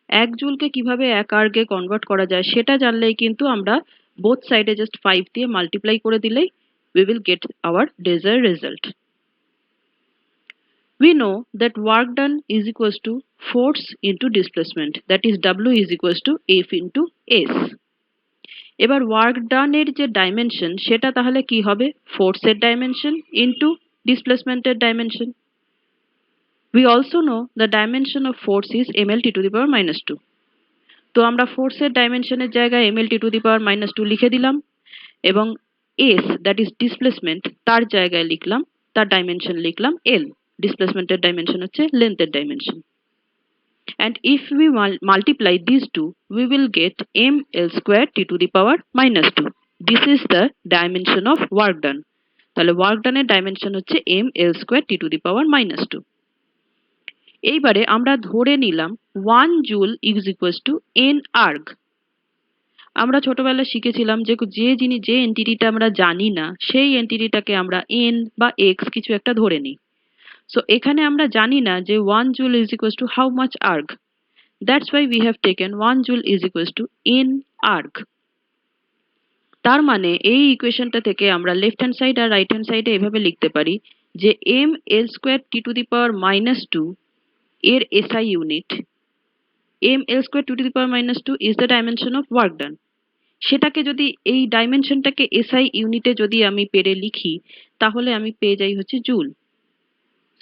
1 জুলকে কিভাবে 1 আর্গে কনভার্ট করা যায় সেটা জানলেই কিন্তু আমরা বোথ সাইডে জাস্ট 5 দিয়ে মাল্টিপ্লাই করে দিলেই we will get our desired result. We know that work done is equals to force into displacement, that is W is equals to F into S. এবার ওয়ার্ক ডান এর যে dimension সেটা তাহলে কি হবে? ফোর্সের ডাইমেনশন ইনটু ডিসপ্লেসমেন্টের dimension. We also know the dimension of force is mlt to the power minus 2. তো আমরা ফোর্সের ডাইমেনশনের জায়গায় mlt to the power minus 2 লিখে দিলাম, এবং s that is displacement তার জায়গায় লিখলাম, তার ডাইমেনশন লিখলাম l, ডিসপ্লেসমেন্টের ডাইমেনশন হচ্ছে লেন্থের dimension. And if we multiply these two, we will get ml square t to the power minus 2. This is the dimension of work done. তাহলে work done এর dimension হচ্ছে ml square t to the power minus 2. এইবারে আমরা ধরে নিলাম 1 joule is equals to n arg. আমরা ছোটবেলায় শিখেছিলাম যে যে এন্টিটিটা আমরা জানি না সেই এন্টিটিটাকে আমরা n বা x কিছু একটা ধরে নিই। সো এখানে আমরা জানি না যে 1 joule is equals to how much arg. That's why we have taken 1 joule is equals to n arg. তার মানে এই ইকুয়েশনটা থেকে আমরা লেফট হ্যান্ড সাইড আর রাইট হ্যান্ড সাইডে এভাবে লিখতে পারি যে M L square T to the power -2 এর SI unit M L square to to the power -2 is the dimension of work done. সেটাকে যদি এই ডাইমেনশনটাকে এসআই ইউনিটে যদি আমি পেরে লিখি তাহলে আমি পেয়ে যাই হচ্ছে জুল।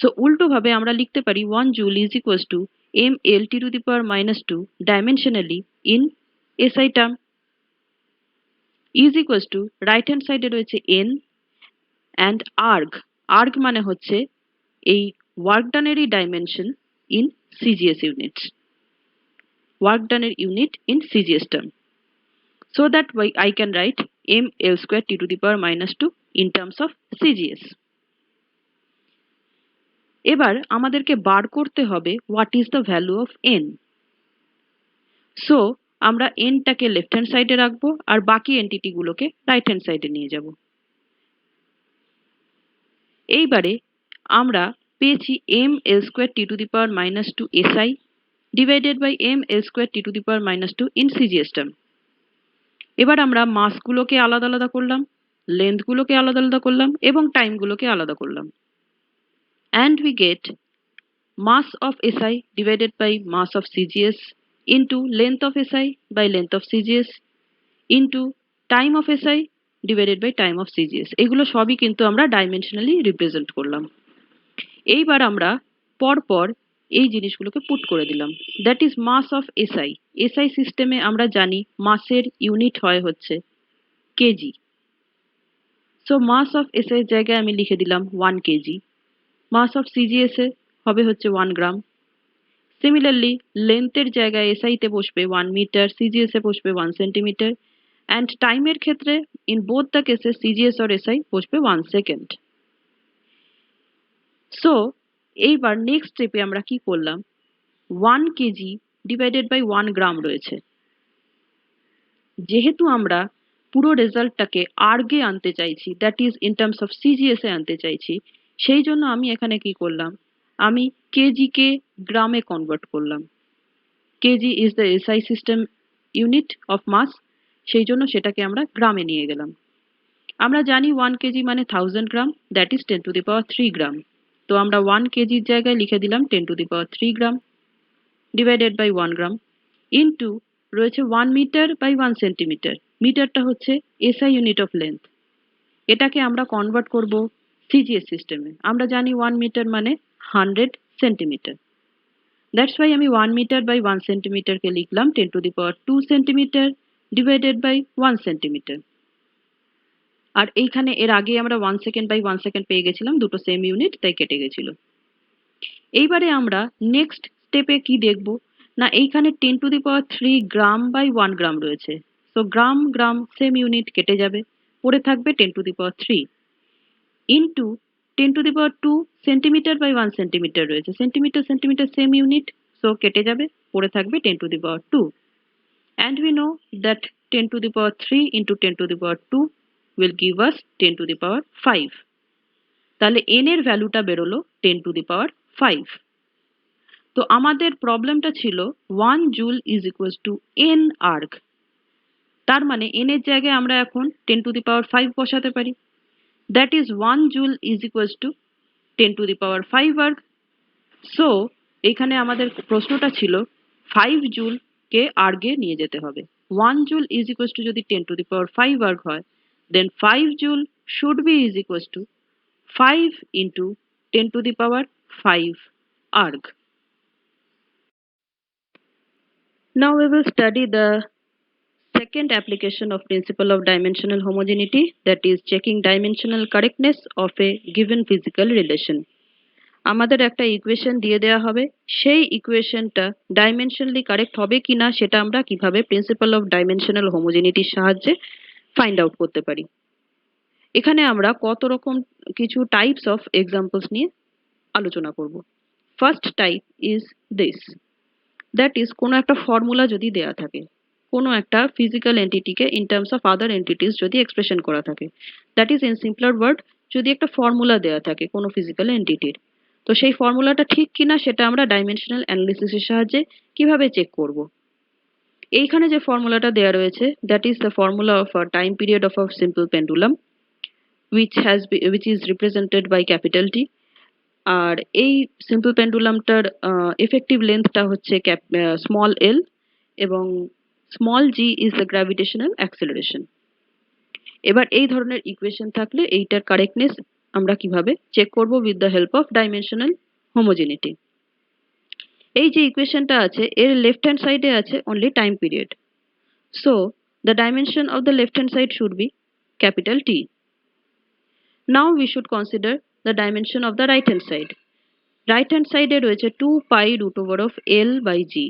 সো উল্টো ভাবে আমরা লিখতে পারি 1 joule is equals to M L T to the power -2 dimensionally in SI term is equals to right hand সাইডে রয়েছে এন অ্যান্ড আর্গ। আর্গ মানে হচ্ছে এই ওয়ার্ক ডানেরই dimension in CGS units, work ডানের unit in CGS term. So that way I can write m l square t to the power -2 in terms of CGS. এবার আমাদেরকে বার করতে হবে what is the value of n. So আমরা n টাকে left hand সাইডে রাখবো আর বাকি entity গুলোকে রাইট হ্যান্ড সাইডে নিয়ে যাব। এইবারে আমরা পেয়েছি m l square t to the power -2 SI divided by m l square t to the power -2 in CGS term. এবার আমরা মাসগুলোকে আলাদা আলাদা করলাম, লেন্থগুলোকে আলাদা আলাদা করলাম এবং টাইমগুলোকে আলাদা করলাম। And we get mass of SI divided by mass of CGS into length of SI by length of CGS into time of SI divided by time of CGS. এগুলো সবই কিন্তু আমরা ডাইমেনশনালি রিপ্রেজেন্ট করলাম। এইবার আমরা পরপর এই জিনিসগুলোকে পুট করে দিলাম। That is mass of SI. SI সিস্টেমে আমরা জানি মাসের ইউনিট হয় হচ্ছে kg. So mass of SI এর জায়গায় আমি লিখে দিলাম 1 কেজি। মাস অফ সিজিএস এ হবে হচ্ছে 1 গ্রাম। সিমিলারলি লেন্থের জায়গায় এসআই তে বসবে 1 মিটার, সিজিএস এ বসবে 1 সেন্টিমিটার অ্যান্ড টাইমের ক্ষেত্রে in both the cases CGS or SI বসবে 1 সেকেন্ড। সো এইবার নেক্সট স্টেপে আমরা কি করলাম, 1 কেজি ডিভাইডেড বাই 1 গ্রাম রয়েছে। যেহেতু আমরা পুরো রেজাল্টটাকে আর্গে আনতে চাইছি, that is in terms of CGS এ আনতে চাইছি, সেই জন্য আমি এখানে কি করলাম, আমি কেজিকে গ্রামে কনভার্ট করলাম। Kg is the SI system unit of mass, সেই জন্য সেটাকে আমরা গ্রামে নিয়ে গেলাম। আমরা জানি 1 কেজি মানে 1000 gram, that is 10 to the power 3 gram. তো আমরা 1 কেজির জায়গায় লিখে দিলাম 10 to the power 3 gram divided by 1 gram into রয়েছে 1 মিটার বাই 1 সেন্টিমিটার। মিটারটা হচ্ছে এসআই ইউনিট অফ লেন্থ। এটাকে আমরা কনভার্ট করব সিজিএস সিস্টেমে। আমরা জানি 1 মিটার মানে 100 সেন্টিমিটার। দ্যাটস ওয়াই আমি 1 মিটার বাই 1 সেন্টিমিটারকে লিখলাম 10 to the power 2 centimetre divided by 1 centimetre. আর এইখানে এর আগে আমরা 1 সেকেন্ড বাই 1 সেকেন্ড পেয়ে গেছিলাম, দুটো সেম ইউনিট, তাই কেটে গেছিল। এইবারে আমরা নেক্সট স্টেপে কি দেখব না, এইখানে 10 to the power 3 gram by 1 gram রয়েছে। So gram gram same unit কেটে যাবে, পড়ে থাকবে 10 to the power 3 into 10 to the power 2 centimetre by 1 centimetre রয়েছে। Centimetre centimetre same unit, so কেটে যাবে, পড়ে থাকবে 10 to the power 2 and we know that 10 to the power 3 into 10 to the power 2 will give us 10 to the power 5. তাহলে n এর ভ্যালুটা বেরোলো 10 to the power 5। তো আমাদের প্রবলেমটা ছিল 1 joule is equals two n erg. তার মানে n এর জায়গায় আমরা এখন 10 to the power 5 বসাতে পারি। That is 1 joule is equals two 10 to the power 5 erg. So এখানে আমাদের প্রশ্নটা ছিল 5 জুল কে আর্গে নিয়ে যেতে হবে। 1 জুল ইজ ইকুয়ালস টু যদি 10 to the power 5 আর্গ হয়, then 5 joule should be is equals to 5 into 10 to the power 5 arg. Now we will study the second application of principle of dimensional homogeneity, that is checking dimensional correctness of a given physical relation. আমাদের একটা equation দিয়ে দেওয়া হবে, সেই ইকুয়েশনটা dimensionally correct হবে কিনা সেটা আমরা কিভাবে প্রিন্সিপাল অফ ডাইমেনশনাল হোমোজেনিটির সাহায্যে ফাইন্ড আউট করতে পারি। এখানে আমরা কত রকম কিছু টাইপস অফ এক্সাম্পলস নিয়ে আলোচনা করব। First type is this, that is কোনো একটা ফর্মুলা যদি দেয়া থাকে, কোনো একটা ফিজিক্যাল এন্টিটিকে in terms of other entities যদি এক্সপ্রেশন করা থাকে, that is in simpler word যদি একটা ফর্মুলা দেয়া থাকে কোনো ফিজিক্যাল এন্টিটির, তো সেই ফর্মুলাটা ঠিক কিনা সেটা আমরা ডাইমেনশনাল অ্যানালিসিসের সাহায্যে কিভাবে চেক করব। এইখানে যে ফর্মুলাটা দেয়া রয়েছে, that is the formula of a time period of a simple pendulum which is represented by capital T. আর এই সিম্পল পেন্ডুলামটার এফেক্টিভ লেন্থটা হচ্ছে স্মল এল এবং small G is the gravitational acceleration. এবার এই ধরনের ইকুয়েশন থাকলে এইটার কারেক্টনেস আমরা কিভাবে চেক করব with the help of dimensional homogeneity. এই যে ইকুয়েশনটা আছে এর লেফট হ্যান্ড সাইডে আছে only time period, so the dimension of the left hand side should be capital T. Now we should consider the dimension of the right hand side. Right hand সাইডে রয়েছে 2 pi root over of L by G.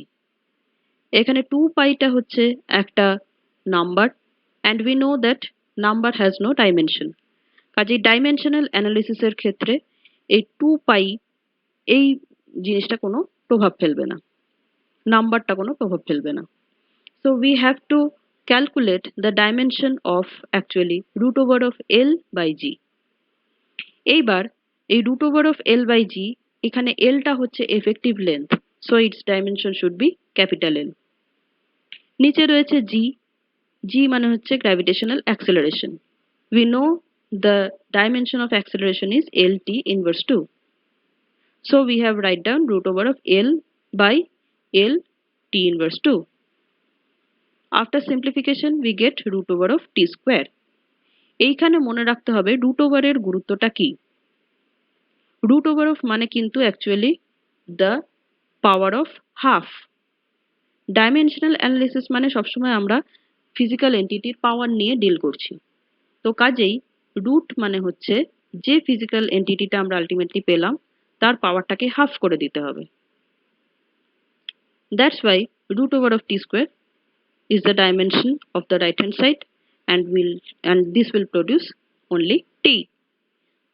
এখানে 2 পাইটা হচ্ছে একটা number and we know that number has no dimension. কাজেই dimensional অ্যানালিসিসের ক্ষেত্রে এই 2 পাই এই জিনিসটা কোনো প্রভাব ফেলবে না, নাম্বারটা কোনো প্রভাব ফেলবে না। So we have to calculate the dimension of actually root over of L by G. এইবার এই root over of L by G, এখানে এলটা হচ্ছে effective length, so its dimension should be capital L. নিচে রয়েছে জি, জি মানে হচ্ছে gravitational acceleration. We know the dimension of acceleration is L T inverse 2, so we have write down root over of L by L t inverse 2. After simplification we get root over of t square. এইখানে মনে রাখতে হবে root over এর গুরুত্বটা কি। root over of মানে কিন্তু actually the power of half. Dimensional analysis মানে সবসময় আমরা physical entity পাওয়ার নিয়ে ডিল করছি, তো কাজেই root মানে হচ্ছে যে physical entity-টা আমরা ultimately পেলাম তার পাওয়ারটাকে হাফ করে দিতে হবে। That's why root over of t square is the dimension of the right hand side and this will produce only t.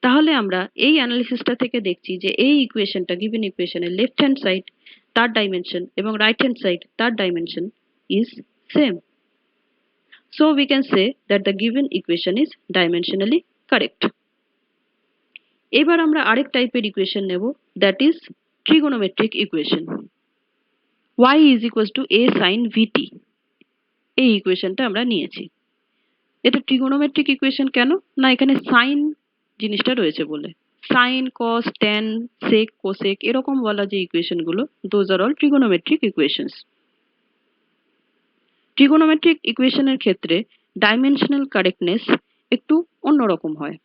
তাহলে আমরা এই অ্যানালিসিসটা থেকে দেখছি যে এই ইকুয়েশনটা গিভেন ইকুয়েশনের লেফট হ্যান্ড সাইড তার ডাইমেনশন এবং রাইট হ্যান্ড সাইড তার dimension is same, so we can say that the given equation is dimensionally correct. এবার আমরা আরেক টাইপের ইকুয়েশন নেব, that is trigonometric equation. y is equals to a sin vt, এই ইকুয়েশনটা আমরা নিয়েছি। এটা ট্রিগোনোমেট্রিক ইকুয়েশন কেন না, এখানে সাইন জিনিসটা রয়েছে বলে। Sine cos tan sec cosec এরকম বলা যে ইকুয়েশন গুলো, those are all trigonometric equations. Trigonometric ইকুয়েশনের ক্ষেত্রে ডাইমেনশনাল কারেক্টনেস একটু অন্যরকম হয়।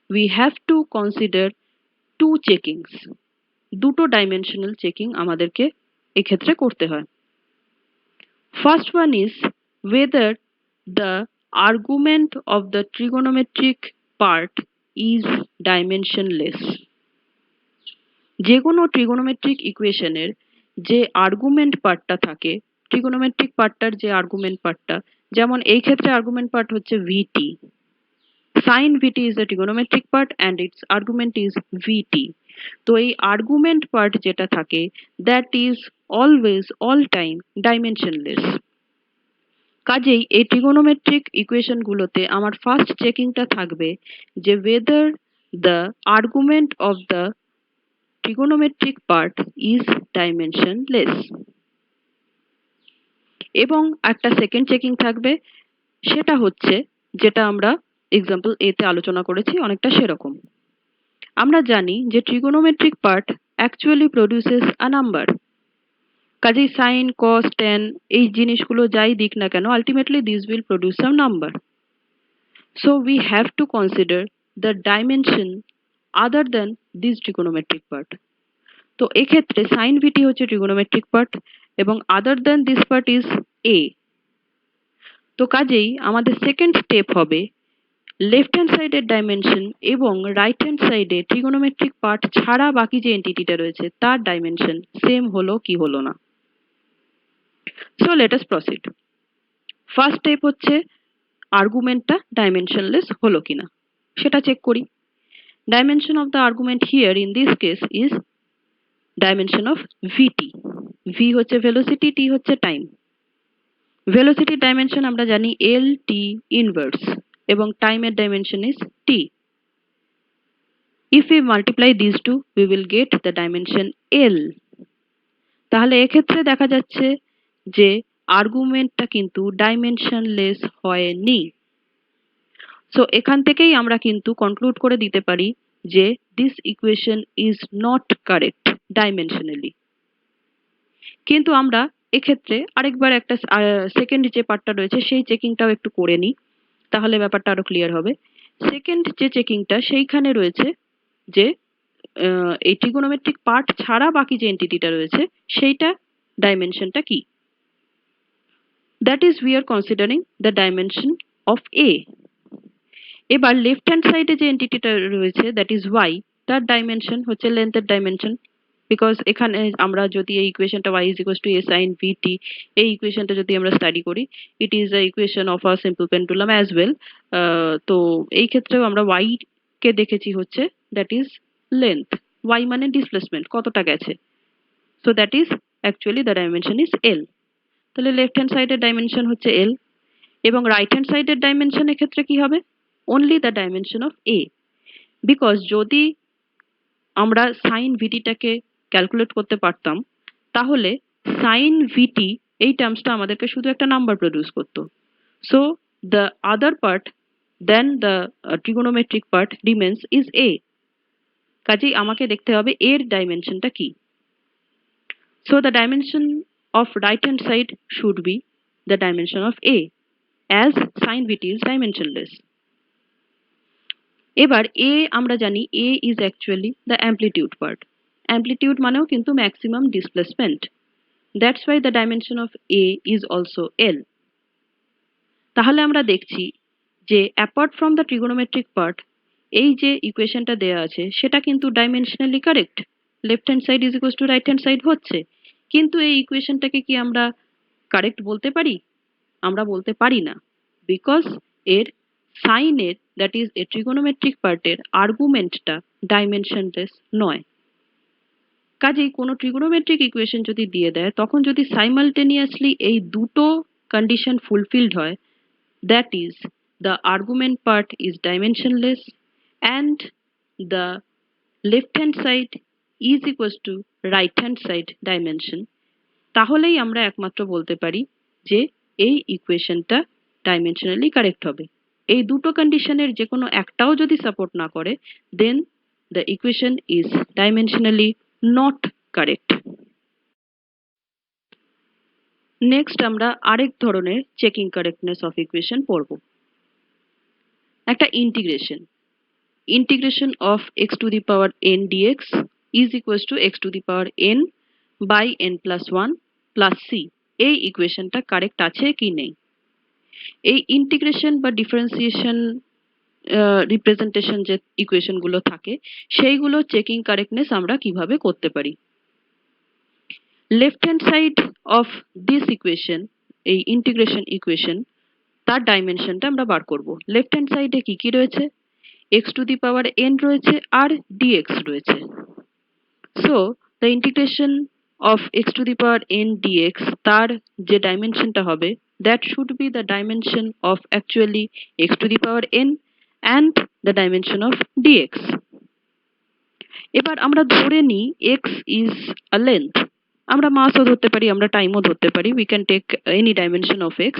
We have to consider two checkings, দুটো ডাইমেনশনাল চেকিং আমাদেরকে এক্ষেত্রে করতে হয়। First one is whether the argument of the trigonometric part is dimensionless. যে কোনো ট্রিগোনোমেট্রিক ইকুয়েশনের যে আর্গুমেন্ট পার্টটা থাকে, ট্রিগোনোমেট্রিক পার্টটার যে আর্গুমেন্ট পার্টটা, যেমন এই ক্ষেত্রে আর্গুমেন্ট পার্ট হচ্ছে vt, sin vt is the trigonometric part and its argument is vt. তো এই আর্গুমেন্ট পার্ট যেটা থাকে that is always all time dimensionless. কাজেই এই ট্রিগোনোমেট্রিক ইকুয়েশন গুলোতে আমার ফার্স্ট চেকিংটা থাকবে যে whether the argument of the trigonometric part is dimensionless, এবং একটা সেকেন্ড চেকিং থাকবে, সেটা হচ্ছে যেটা আমরা এক্সাম্পল এ তে আলোচনা করেছি অনেকটা সেরকম। আমরা জানি যে ট্রিগোনোমেট্রিক পার্ট অ্যাকচুয়ালি প্রডিউসেস আ নাম্বার, কাজেই সাইন কস ট্যান এই জিনিসগুলো যাই দিক না কেন ultimately this will produce some number, so we have to consider the dimension other than this trigonometric part. তো এক্ষেত্রে সাইন ভিটি হচ্ছে ট্রিগোনোমেট্রিক পার্ট এবং other than this part is a. তো কাজেই আমাদের সেকেন্ড স্টেপ হবে লেফট হ্যান্ড সাইডের dimension এবং রাইট হ্যান্ড সাইডে ট্রিগোনোমেট্রিক পার্ট ছাড়া বাকি যে এন্টিটিটা রয়েছে তার ডাইমেনশন সেম হলো কি হলো না। So let us proceed. First step হচ্ছে আর্গুমেন্টটা ডাইমেনশনলেস হলো কিনা সেটা চেক করি। Dimension of the argument here in this case is dimension of VT. V হচ্ছে ভেলোসিটি, টি হচ্ছে টাইম। ভেলোসিটির ডাইমেনশন আমরা জানি এল টি ইনভার্স এবং টাইমের dimension is T. If we multiply these two, we will get the dimension L. তাহলে এক্ষেত্রে দেখা যাচ্ছে যে আর্গুমেন্টটা কিন্তু ডাইমেনশনলেস হয়নি। সো এখান থেকেই আমরা কিন্তু কনক্লুড করে দিতে পারি যে this equation is not correct dimensionally. কিন্তু আমরা এক্ষেত্রে আরেকবার একটা সেকেন্ড যে পার্টটা রয়েছে সেই চেকিংটাও একটু করে নিই, তাহলে ব্যাপারটা আরো ক্লিয়ার হবে। সেকেন্ড যে চেকিংটা সেইখানে রয়েছে যে এই ট্রিগোনোমেট্রিক পার্ট ছাড়া বাকি যে এন্টিটিটা রয়েছে সেইটা ডাইমেনশনটা কি। That is we are considering the dimension of A. এবার লেফট হ্যান্ড সাইডে যে এন্টিটিটা রয়েছে দ্যাট ইজ ওয়াই, তার ডাইমেনশন হচ্ছে লেন্থের ডাইমেনশন। বিকজ এখানে আমরা যদি এই ইকুয়েশনটা y is equals to a sin vt, এই ইকুয়েশনটা যদি আমরা স্টাডি করি, it is a equation of a simple pendulum as well. তো এই ক্ষেত্রেও আমরা y কে দেখেছি হচ্ছে দ্যাট ইজ লেন্থ, y মানে ডিসপ্লেসমেন্ট কতটা গেছে। So that is actually the dimension is l। তাহলে লেফট হ্যান্ড সাইডের ডাইমেনশন হচ্ছে l এবং রাইট হ্যান্ড সাইডের ডাইমেনশন এক্ষেত্রে কি হবে, only the dimension of a। Because যদি আমরা সাইন ভিটিটাকে ক্যালকুলেট করতে পারতাম তাহলে সাইন ভিটি এই টার্মসটা আমাদেরকে শুধু একটা নাম্বার প্রডিউস করতো। So the other part than the trigonometric part remains is A. কাজেই আমাকে দেখতে হবে এর ডাইমেনশনটা কি। So the dimension of right hand side should be the dimension of A as sine VT is dimensionless. এবার A আমরা জানি A is actually the amplitude part. Amplitude মানেও কিন্তু maximum displacement. That's why the dimension of A is also L. তাহলে আমরা দেখছি যে apart from the trigonometric part এই যে ইকুয়েশনটা দেওয়া আছে সেটা কিন্তু dimensionally correct. Left hand side is equals to right hand side হচ্ছে, কিন্তু এই ইকুয়েশনটাকে কি আমরা কারেক্ট বলতে পারি? আমরা বলতে পারি না, বিকজ এর সাইনের দ্যাট ইজ এ ট্রিগোনোমেট্রিক পার্টের আর্গুমেন্টটা ডাইমেনশনলেস নয়। কাজেই কোনো ট্রিগোনোমেট্রিক ইকুয়েশন যদি দিয়ে দেয় তখন যদি সাইমালটেনিয়াসলি এই দুটো কন্ডিশন ফুলফিলড হয়, that is the argument part is dimensionless and the left hand side is equals to right hand side dimension, তাহলেই আমরা একমাত্র বলতে পারি যে এই ইকুয়েশনটা ডাইমেনশনালি কারেক্ট হবে। এই দুটো কন্ডিশনের যে কোনো একটাও যদি সাপোর্ট না করে then the equation is dimensionally not correct. Next আমরা আরেক ধরনের চেকিং কারেক্টনেস অফ ইকুয়েশন পড়ব, একটা integration. Integration of x to the power n dx is equals to x to the power n by n plus 1 plus c। এই ইকুয়েশনটা correct আছে কি নেই। এই ইন্টিগ্রেশন বা ডিফারেন্সিয়েশন রিপ্রেজেন্টেশন যে ইকুয়েশন গুলো থাকে সেইগুলো চেকিং কারেক্টনেস আমরা কিভাবে করতে পারি। Left hand side of this equation, এই ইন্টিগ্রেশন ইকুয়েশন, তার ডাইমেনশনটা আমরা বার করব। লেফট হ্যান্ড সাইডে কি কি রয়েছে, x to the power n রয়েছে আর dx রয়েছে। So the integration of x to the power n dx তার যে ডাইমেনশনটা হবে that should be the dimension of actually x to the power n and the dimension of dx. এবার আমরা ধরে নিই x is a length, আমরা মাসও ধরতে পারি, আমরা টাইমও ধরতে পারি, we can take any dimension of x.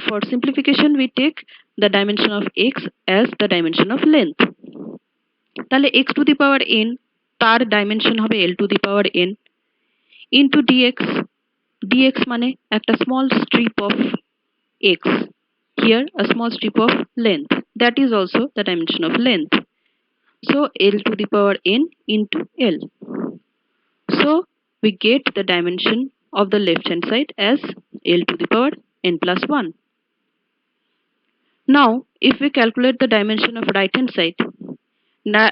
For simplification we take the dimension of x as the dimension of length. তাহলে x to the power n তার ডাইমেনশন হবে l to the power n into dx। dx মানে একটা small strip of x, here a small strip of length, that is also the dimension of length. So l to the power n into l. So we get the dimension of the left hand side as l to the power n plus 1. Now if we calculate the dimension of right hand side,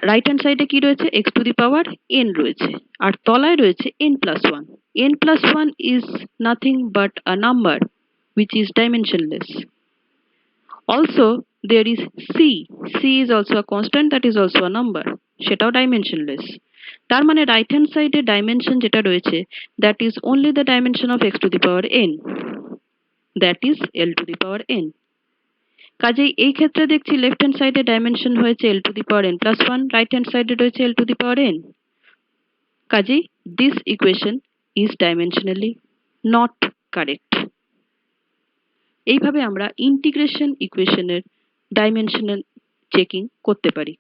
right hand সাইডে কি রয়েছে, x to the power n রয়েছে আর তলায় রয়েছে n plus 1. n plus 1 is nothing but a number which is dimensionless. Also there is c is also a constant, that is also a number, সেটাও dimensionless। তার মানে right hand সাইডে dimension যেটা রয়েছে that is only the dimension of x to the power n, that is l to the power n। কাজেই এই ক্ষেত্রে দেখছি লেফট হ্যান্ড সাইডে ডাইমেনশন হয়েছে l to the power n plus 1, right hand সাইডে রয়েছে l to the power n। কাজেই this equation is dimensionally not correct. এইভাবে আমরা ইন্টিগ্রেশন ইকুয়েশনের ডাইমেনশনাল চেকিং করতে পারি।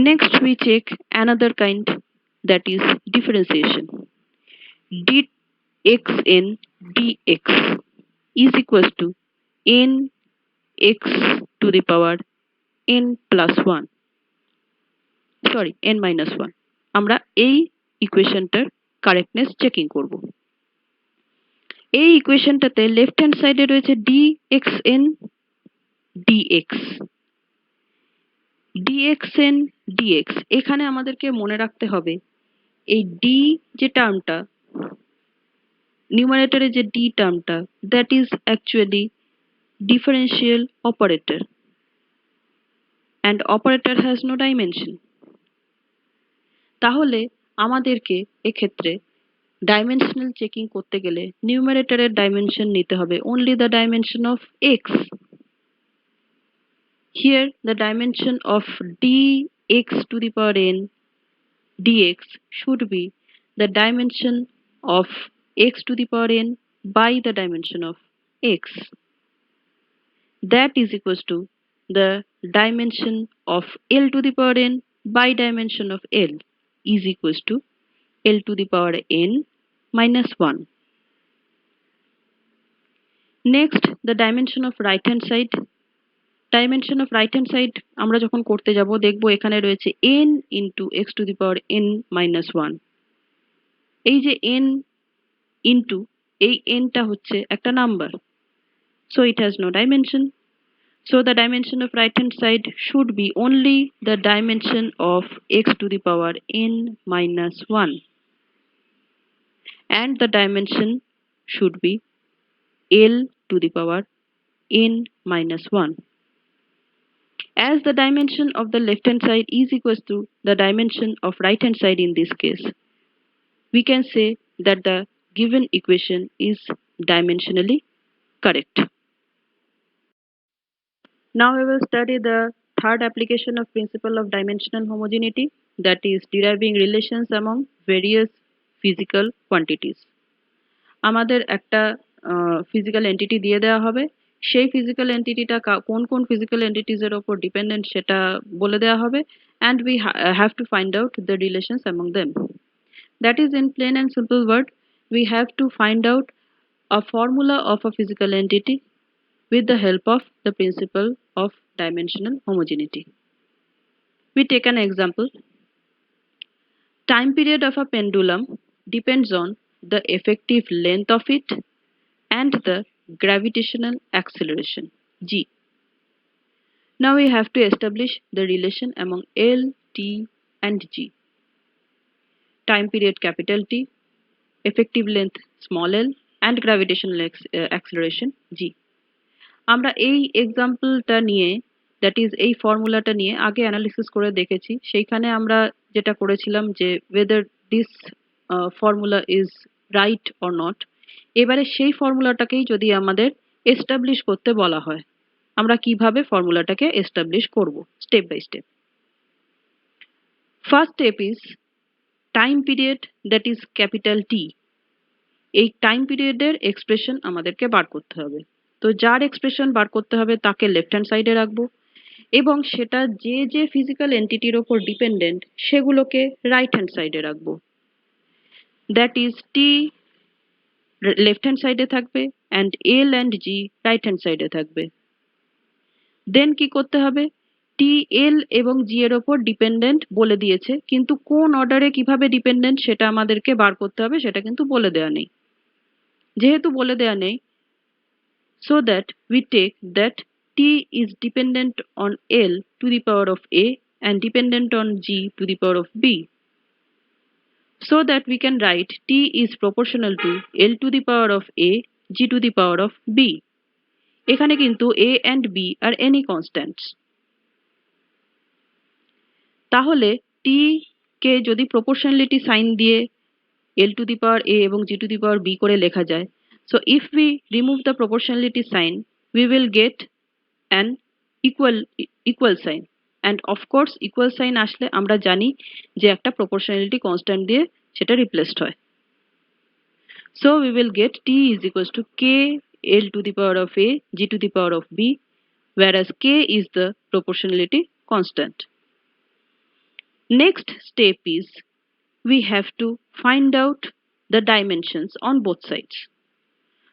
Next we check another kind, that is differentiation. dxn dx is equals to n x to the power n plus 1, sorry n minus 1. আমরা এই ইকুয়েশনটার correctness checking করব। এই ইকুয়েশনটাতে left hand সাইডে রয়েছে dxn dx, dxn dx। এখানে আমাদেরকে মনে রাখতে হবে এই d যে টার্মটা, নিউমারেটরে যে d টার্মটা, that is actually differential operator and operator has no dimension. তাহলে আমাদেরকে এক্ষেত্রে ডাইমেনশনাল চেকিং করতে গেলে নিউমারেটরের ডাইমেনশন নিতে হবে only the dimension of x. Here the dimension of dx to the power n dx should be the dimension of x to the power n by the dimension of x. That is equals to the dimension of L to the power n by dimension of L is equals to L to the power n minus 1. Next, the dimension of right hand side. Dimension of right hand side আমরা যখন করতে যাব দেখব এখানে রয়েছে n into x to the power n minus 1. এই যে n into এই n টা হচ্ছে একটা number, so it has no dimension. So the dimension of right hand side should be only the dimension of x to the power n minus 1, and the dimension should be L to the power n minus 1. As the dimension of the left hand side is equals to the dimension of right hand side in this case, we can say that the given equation is dimensionally correct. Now we will study the third application of principle of dimensional homogeneity, that is deriving relations among various physical quantities. আমাদের একটা physical entity দিয়ে দেওয়া হবে, সেই physical এন্টিটিটা কোন কোন physical entities এর উপর ডিপেন্ডেন্ট সেটা বলে দেওয়া হবে, and we have to find out the relations among them. That is, in plain and simple word, we have to find out a formula of a physical entity with the help of the principle of dimensional homogeneity. We take an example. Time period of a pendulum depends on the effective length of it and the gravitational acceleration g. Now we have to establish the relation among L, T and G. Time period capital T, effective length small l and gravitational acceleration g. আমরা এই এক্সাম্পলটা নিয়ে, that is এই ফর্মুলাটা নিয়ে আগে analysis করে দেখেছি। সেইখানে আমরা যেটা করেছিলাম যে whether this formula is right or not, এবারে সেই ফর্মুলাটাকেই যদি আমাদের এস্টাবলিশ করতে বলা হয়, আমরা কিভাবে ফর্মুলাটাকে এস্টাবলিশ করব step by step. First step is time period, that is capital T. এই টাইম পিরিয়ডের এক্সপ্রেশন আমাদেরকে বার করতে হবে। তো যার এক্সপ্রেশন বার করতে হবে তাকে লেফট হ্যান্ড সাইডে রাখবো, এবং সেটা যে যে ফিজিক্যাল এন্টিটির ওপর ডিপেন্ডেন্ট সেগুলোকে রাইট হ্যান্ড সাইডে রাখবো। That is T left hand সাইডে থাকবে and L and G right hand সাইডে থাকবে। দেন কি করতে হবে, টি এল এবং জি এর ওপর ডিপেন্ডেন্ট বলে দিয়েছে, কিন্তু কোন অর্ডারে কিভাবে ডিপেন্ডেন্ট সেটা আমাদেরকে বার করতে হবে, সেটা কিন্তু বলে দেওয়া নেই। যেহেতু বলে দেওয়া নেই, so that we take that t is dependent on L to the power of A and dependent on G to the power of B, so that we can write t is proportional to L to the power of A, G to the power of B. এখানে কিন্তু A and B are any constants. তাহলে t কে যদি proportionality sign দিয়ে L to the power A এবং G to the power B করে লেখা যায়, so if we remove the proportionality sign, we will get an equal sign, and of course equal sign আসলে আমরা জানি যে একটা proportionality constant দিয়ে সেটা replaced হয়। So we will get T is equals to K L to the power of A G to the power of B, whereas K is the proportionality constant. Next step is we have to find out the dimensions on both sides.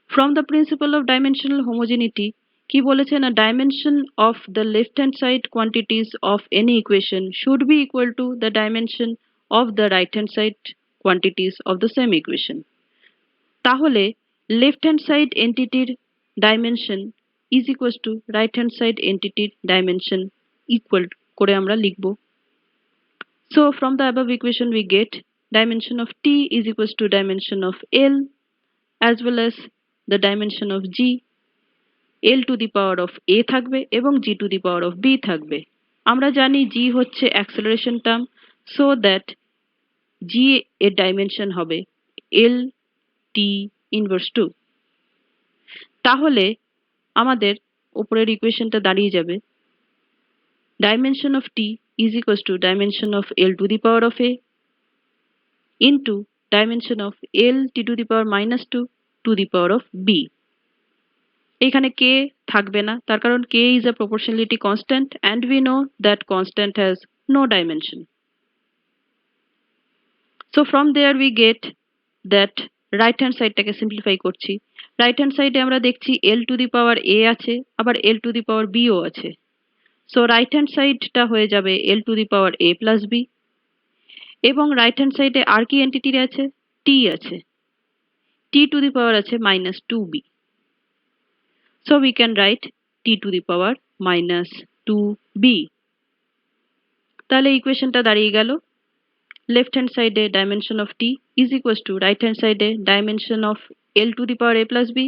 From the principle of dimensional homogeneity, কি বলেছে না dimension of the left hand side quantities of any equation should be equal to the dimension of the right hand side quantities of the same equation. তাহলে left hand side এন্টিটির dimension is equals to right hand side এন্টিটির dimension equal করে আমরা লিখব. So from the above equation we get dimension of T is equals to dimension of L as well as the dimension of G. L to the power of A থাকবে এবং G to the power of B থাকবে. আমরা জানি G হচ্ছে acceleration term, so that G এর dimension হবে L T inverse 2. তাহলে আমাদের উপরের ইকুয়েশনটা দাঁড়িয়ে যাবে dimension of T is equals to dimension of L to the power of A into dimension of L T to the power minus 2 to the power of B. এখানে k থাকবে না, তার কারণ k is a proportionality constant and we know that constant has no dimension. So from there we get that right hand side টাকে simplify করছি. Right hand side এ আমরা দেখছি L to the power A আছে, আবার L to the power B ও আছে. So right hand side টা হয়ে যাবে L to the power A plus B এবং right hand side এ আর কি এন্টিটি আছে? T আছে. T to the power আছে minus 2B. So we can write T to the power minus 2B. তাহলে ইকুয়েশনটা দাঁড়িয়ে গেল left hand side A dimension of T is equals to right hand side A dimension of L to the power A plus B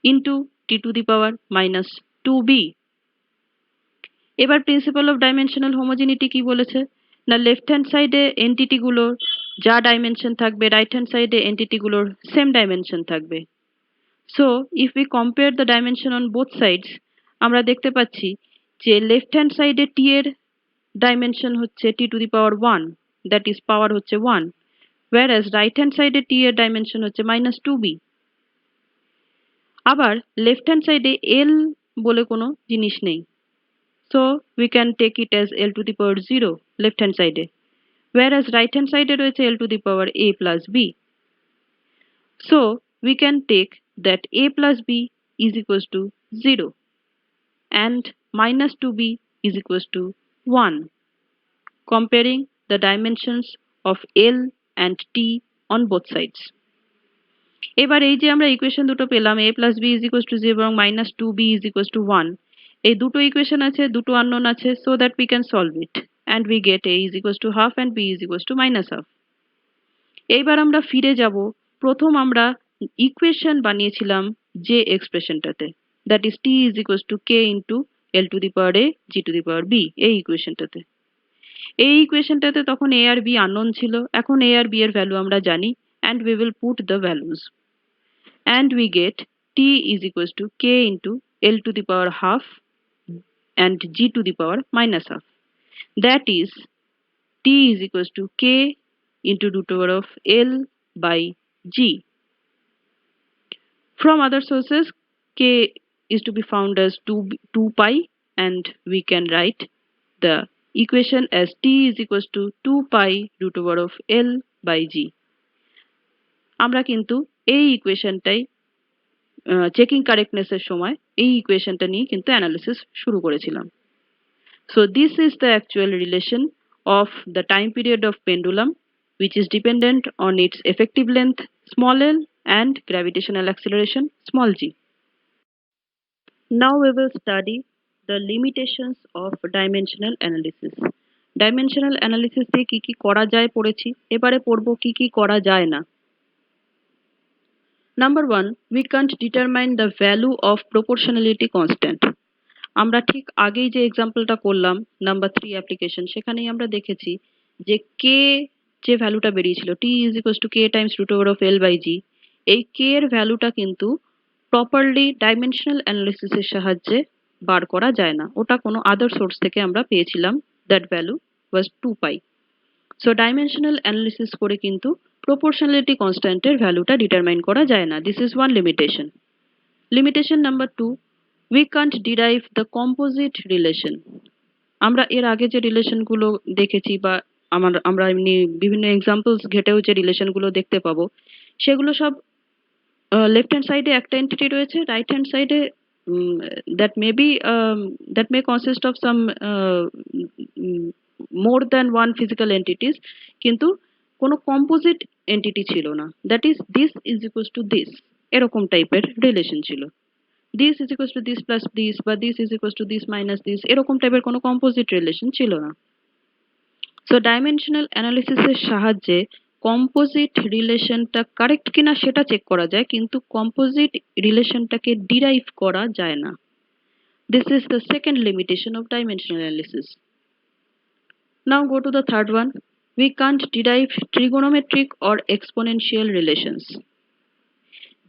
into T to the power minus 2B. এবার principal of dimensional homogeneity কি বলেছে না left hand সাইডে entity গুলোর যা dimension থাকবে right hand সাইডে entity গুলোর সেম ডাইমেনশন থাকবে. So if we compare the dimension on both sides আমরা দেখতে পাচ্ছি যে লেফট হ্যান্ড সাইডে টি এর ডাইমেনশন হচ্ছে T to the power 1, that is power হচ্ছে 1, whereas রাইট হ্যান্ড সাইডে টি এর ডাইমেনশন হচ্ছে minus 2b. আবার লেফট হ্যান্ড সাইডে l বলে কোনো জিনিস নেই, so we can take it as l to the power 0 left hand side, whereas right hand side রয়েছে l to the power a plus b. So we can take that a plus b is equals to 0 and minus 2b is equals to 1, comparing the dimensions of l and t on both sides. এবার এই যে আমরা equation দুটো পেলাম a plus b is equals to 0 এবং minus 2b is equals to 1, এই দুটো equation আছে, দুটো আননোন আছে, so that we can solve it and we get a is equals to half and b is equals to minus half. এইবার আমরা ফিরে যাব প্রথম আমরা ইকুয়েশন বানিয়েছিলাম যে এক্সপ্রেশনটাতে, that is t is equals to k into l to the power a g to the power b. এই ইকুয়েশনটাতে তখন a আর b আননোন ছিল, এখন a আর b এর ভ্যালু আমরা জানি and we will put the values and we get t is equals to k into l to the power half and g to the power minus half, that is t is equals to k into root over of l by g. From other sources k is to be found as 2 pi and we can write the equation as t is equals to 2 pi root over of l by g. আমরা কিন্তু এই ইকুয়েশনটাই checking কারেক্টনেসের সময় এই ইকুয়েশনটা নিয়ে কিন্তু analysis শুরু করেছিলাম. So this is the actual relation of the time period of pendulum which is dependent on its effective length small l and gravitational acceleration small g. Now we will study the limitations of dimensional analysis. Dimensional analysis দিয়ে কি কি করা যায় পড়েছি, এবারে পড়ব কি কি করা যায় না. Number 1, we can't determine the value of proportionality constant. আমরা ঠিক আগেই যে এক্সাম্পলটা করলাম নাম্বার 3 অ্যাপ্লিকেশন, সেখানেই আমরা দেখেছি যে k যে ভ্যালুটা বেরিয়েছিল t is equals to k times root over of l by g, এই k এর ভ্যালুটা কিন্তু প্রপারলি ডাইমেনশনাল অ্যানালিসিসের সাহায্যে বার করা যায় না, ওটা কোনো আদার সোর্স থেকে আমরা পেয়েছিলাম, that value was 2 pi. So dimensional analysis করে কিন্তু প্রপোর্শনালিটি কনস্ট্যান্টের ভ্যালুটা ডিটারমাইন করা যায় না। This is one limitation. Limitation number 2, we can't derive the composite relation. আমরা এর আগে যে রিলেশনগুলো দেখেছি বা আমরা এমনি বিভিন্ন এক্সাম্পলস ঘেটেও যে রিলেশনগুলো দেখতে পাবো, সেগুলো সব লেফট হ্যান্ড সাইডে একটা এন্টিটি রয়েছে, রাইট হ্যান্ড সাইডে that may be that may consist of some more than one physical entities, কিন্তু কোনো কম্পোজিট এন্টিটি ছিল না। That is this is equals to this, এরকম টাইপের রিলেশন ছিল। This is equals to this plus this বা this is equals to this minus this, এরকম টাইপের কোনো কম্পোজিট রিলেশন ছিল না। সো ডাইমেনশনাল অ্যানালিসিসের সাহায্যে কম্পোজিট রিলেশনটা কারেক্ট কিনা সেটা চেক করা যায়, কিন্তু কম্পোজিট রিলেশনটাকে ডিরাইভ করা যায় না। This is the second limitation of dimensional analysis. Now go to the third one, we can't derive trigonometric or exponential relations.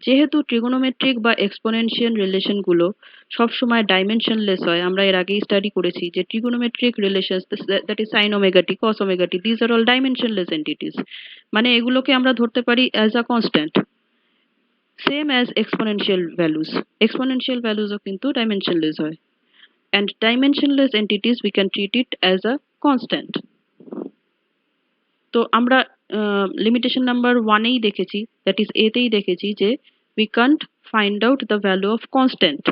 যেহেতু ট্রিগোনোমেট্রিক বা এক্সপোনেনশিয়াল রিলেশনগুলো সবসময় ডাইমেনশনলেস হয়, আমরা এর আগেই স্টাডি করেছি যে trigonometric relations that is sine omega T, cos omega T, these are all dimensionless entities, মানে এগুলোকে আমরা ধরতে পারি as a constant, same as exponential values. Exponential ভ্যালুসও কিন্তু ডাইমেনশনলেস হয়, and dimensionless entities we can treat it as a constant. তো আমরা লিমিটেশন নাম্বার 1 এই দেখেছি, দ্যাট ইজ এতেই দেখেছি যে we can't find out the value of constant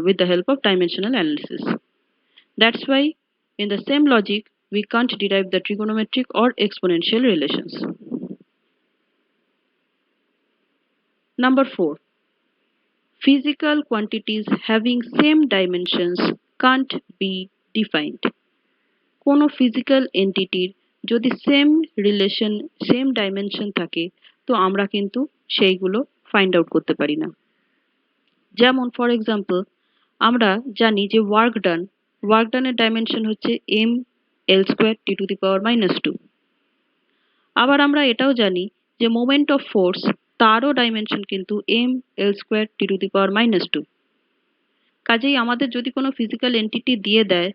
with the help of dimensional analysis. That's why in the same logic we can't derive the trigonometric or exponential relations. Number 4, physical quantities having same dimensions can't be defined. কোনো physical এন্টিটির যদি same relation same dimension থাকে, তো আমরা কিন্তু সেইগুলো find out করতে পারি না। যেমন ফর এক্সাম্পল আমরা জানি যে ওয়ার্ক ডানের ডাইমেনশন হচ্ছে M L square T to the power -2। আবার আমরা এটাও জানি যে মোমেন্ট অফ ফোর্স, তারও ডাইমেনশন কিন্তু M L square T to the power -2। কাজেই আমাদের যদি কোনো ফিজিক্যাল এন্টিটি দিয়ে দেয়,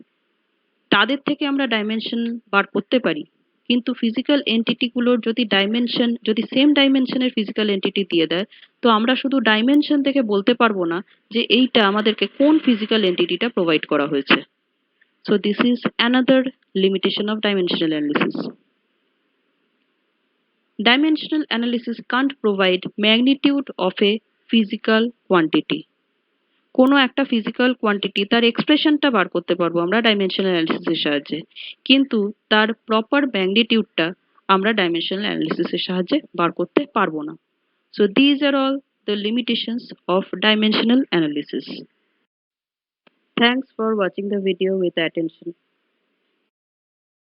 তাদের থেকে আমরা ডাইমেনশন বার করতে পারি, কিন্তু ফিজিক্যাল এন্টিটিগুলোর যদি সেম ডাইমেনশনের ফিজিক্যাল এন্টিটি দিয়ে দেয়, তো আমরা শুধু ডাইমেনশন থেকে বলতে পারবো না যে এইটা আমাদেরকে কোন ফিজিক্যাল এন্টিটিটা প্রোভাইড করা হয়েছে। So this is another limitation of dimensional analysis. Dimensional analysis can't provide magnitude of a physical quantity. কোনো একটা ফিজিক্যাল কোয়ান্টিটি তার এক্সপ্রেশনটা বার করতে পারবো আমরা ডাইমেনশনাল অ্যানালিসিসের সাহায্যে, কিন্তু তার প্রপার ম্যাগনিটিউডটা আমরা ডাইমেনশনাল অ্যানালিসিসের সাহায্যে বার করতে পারবো না। So these are all the limitations of dimensional analysis. Thanks for watching the video with attention.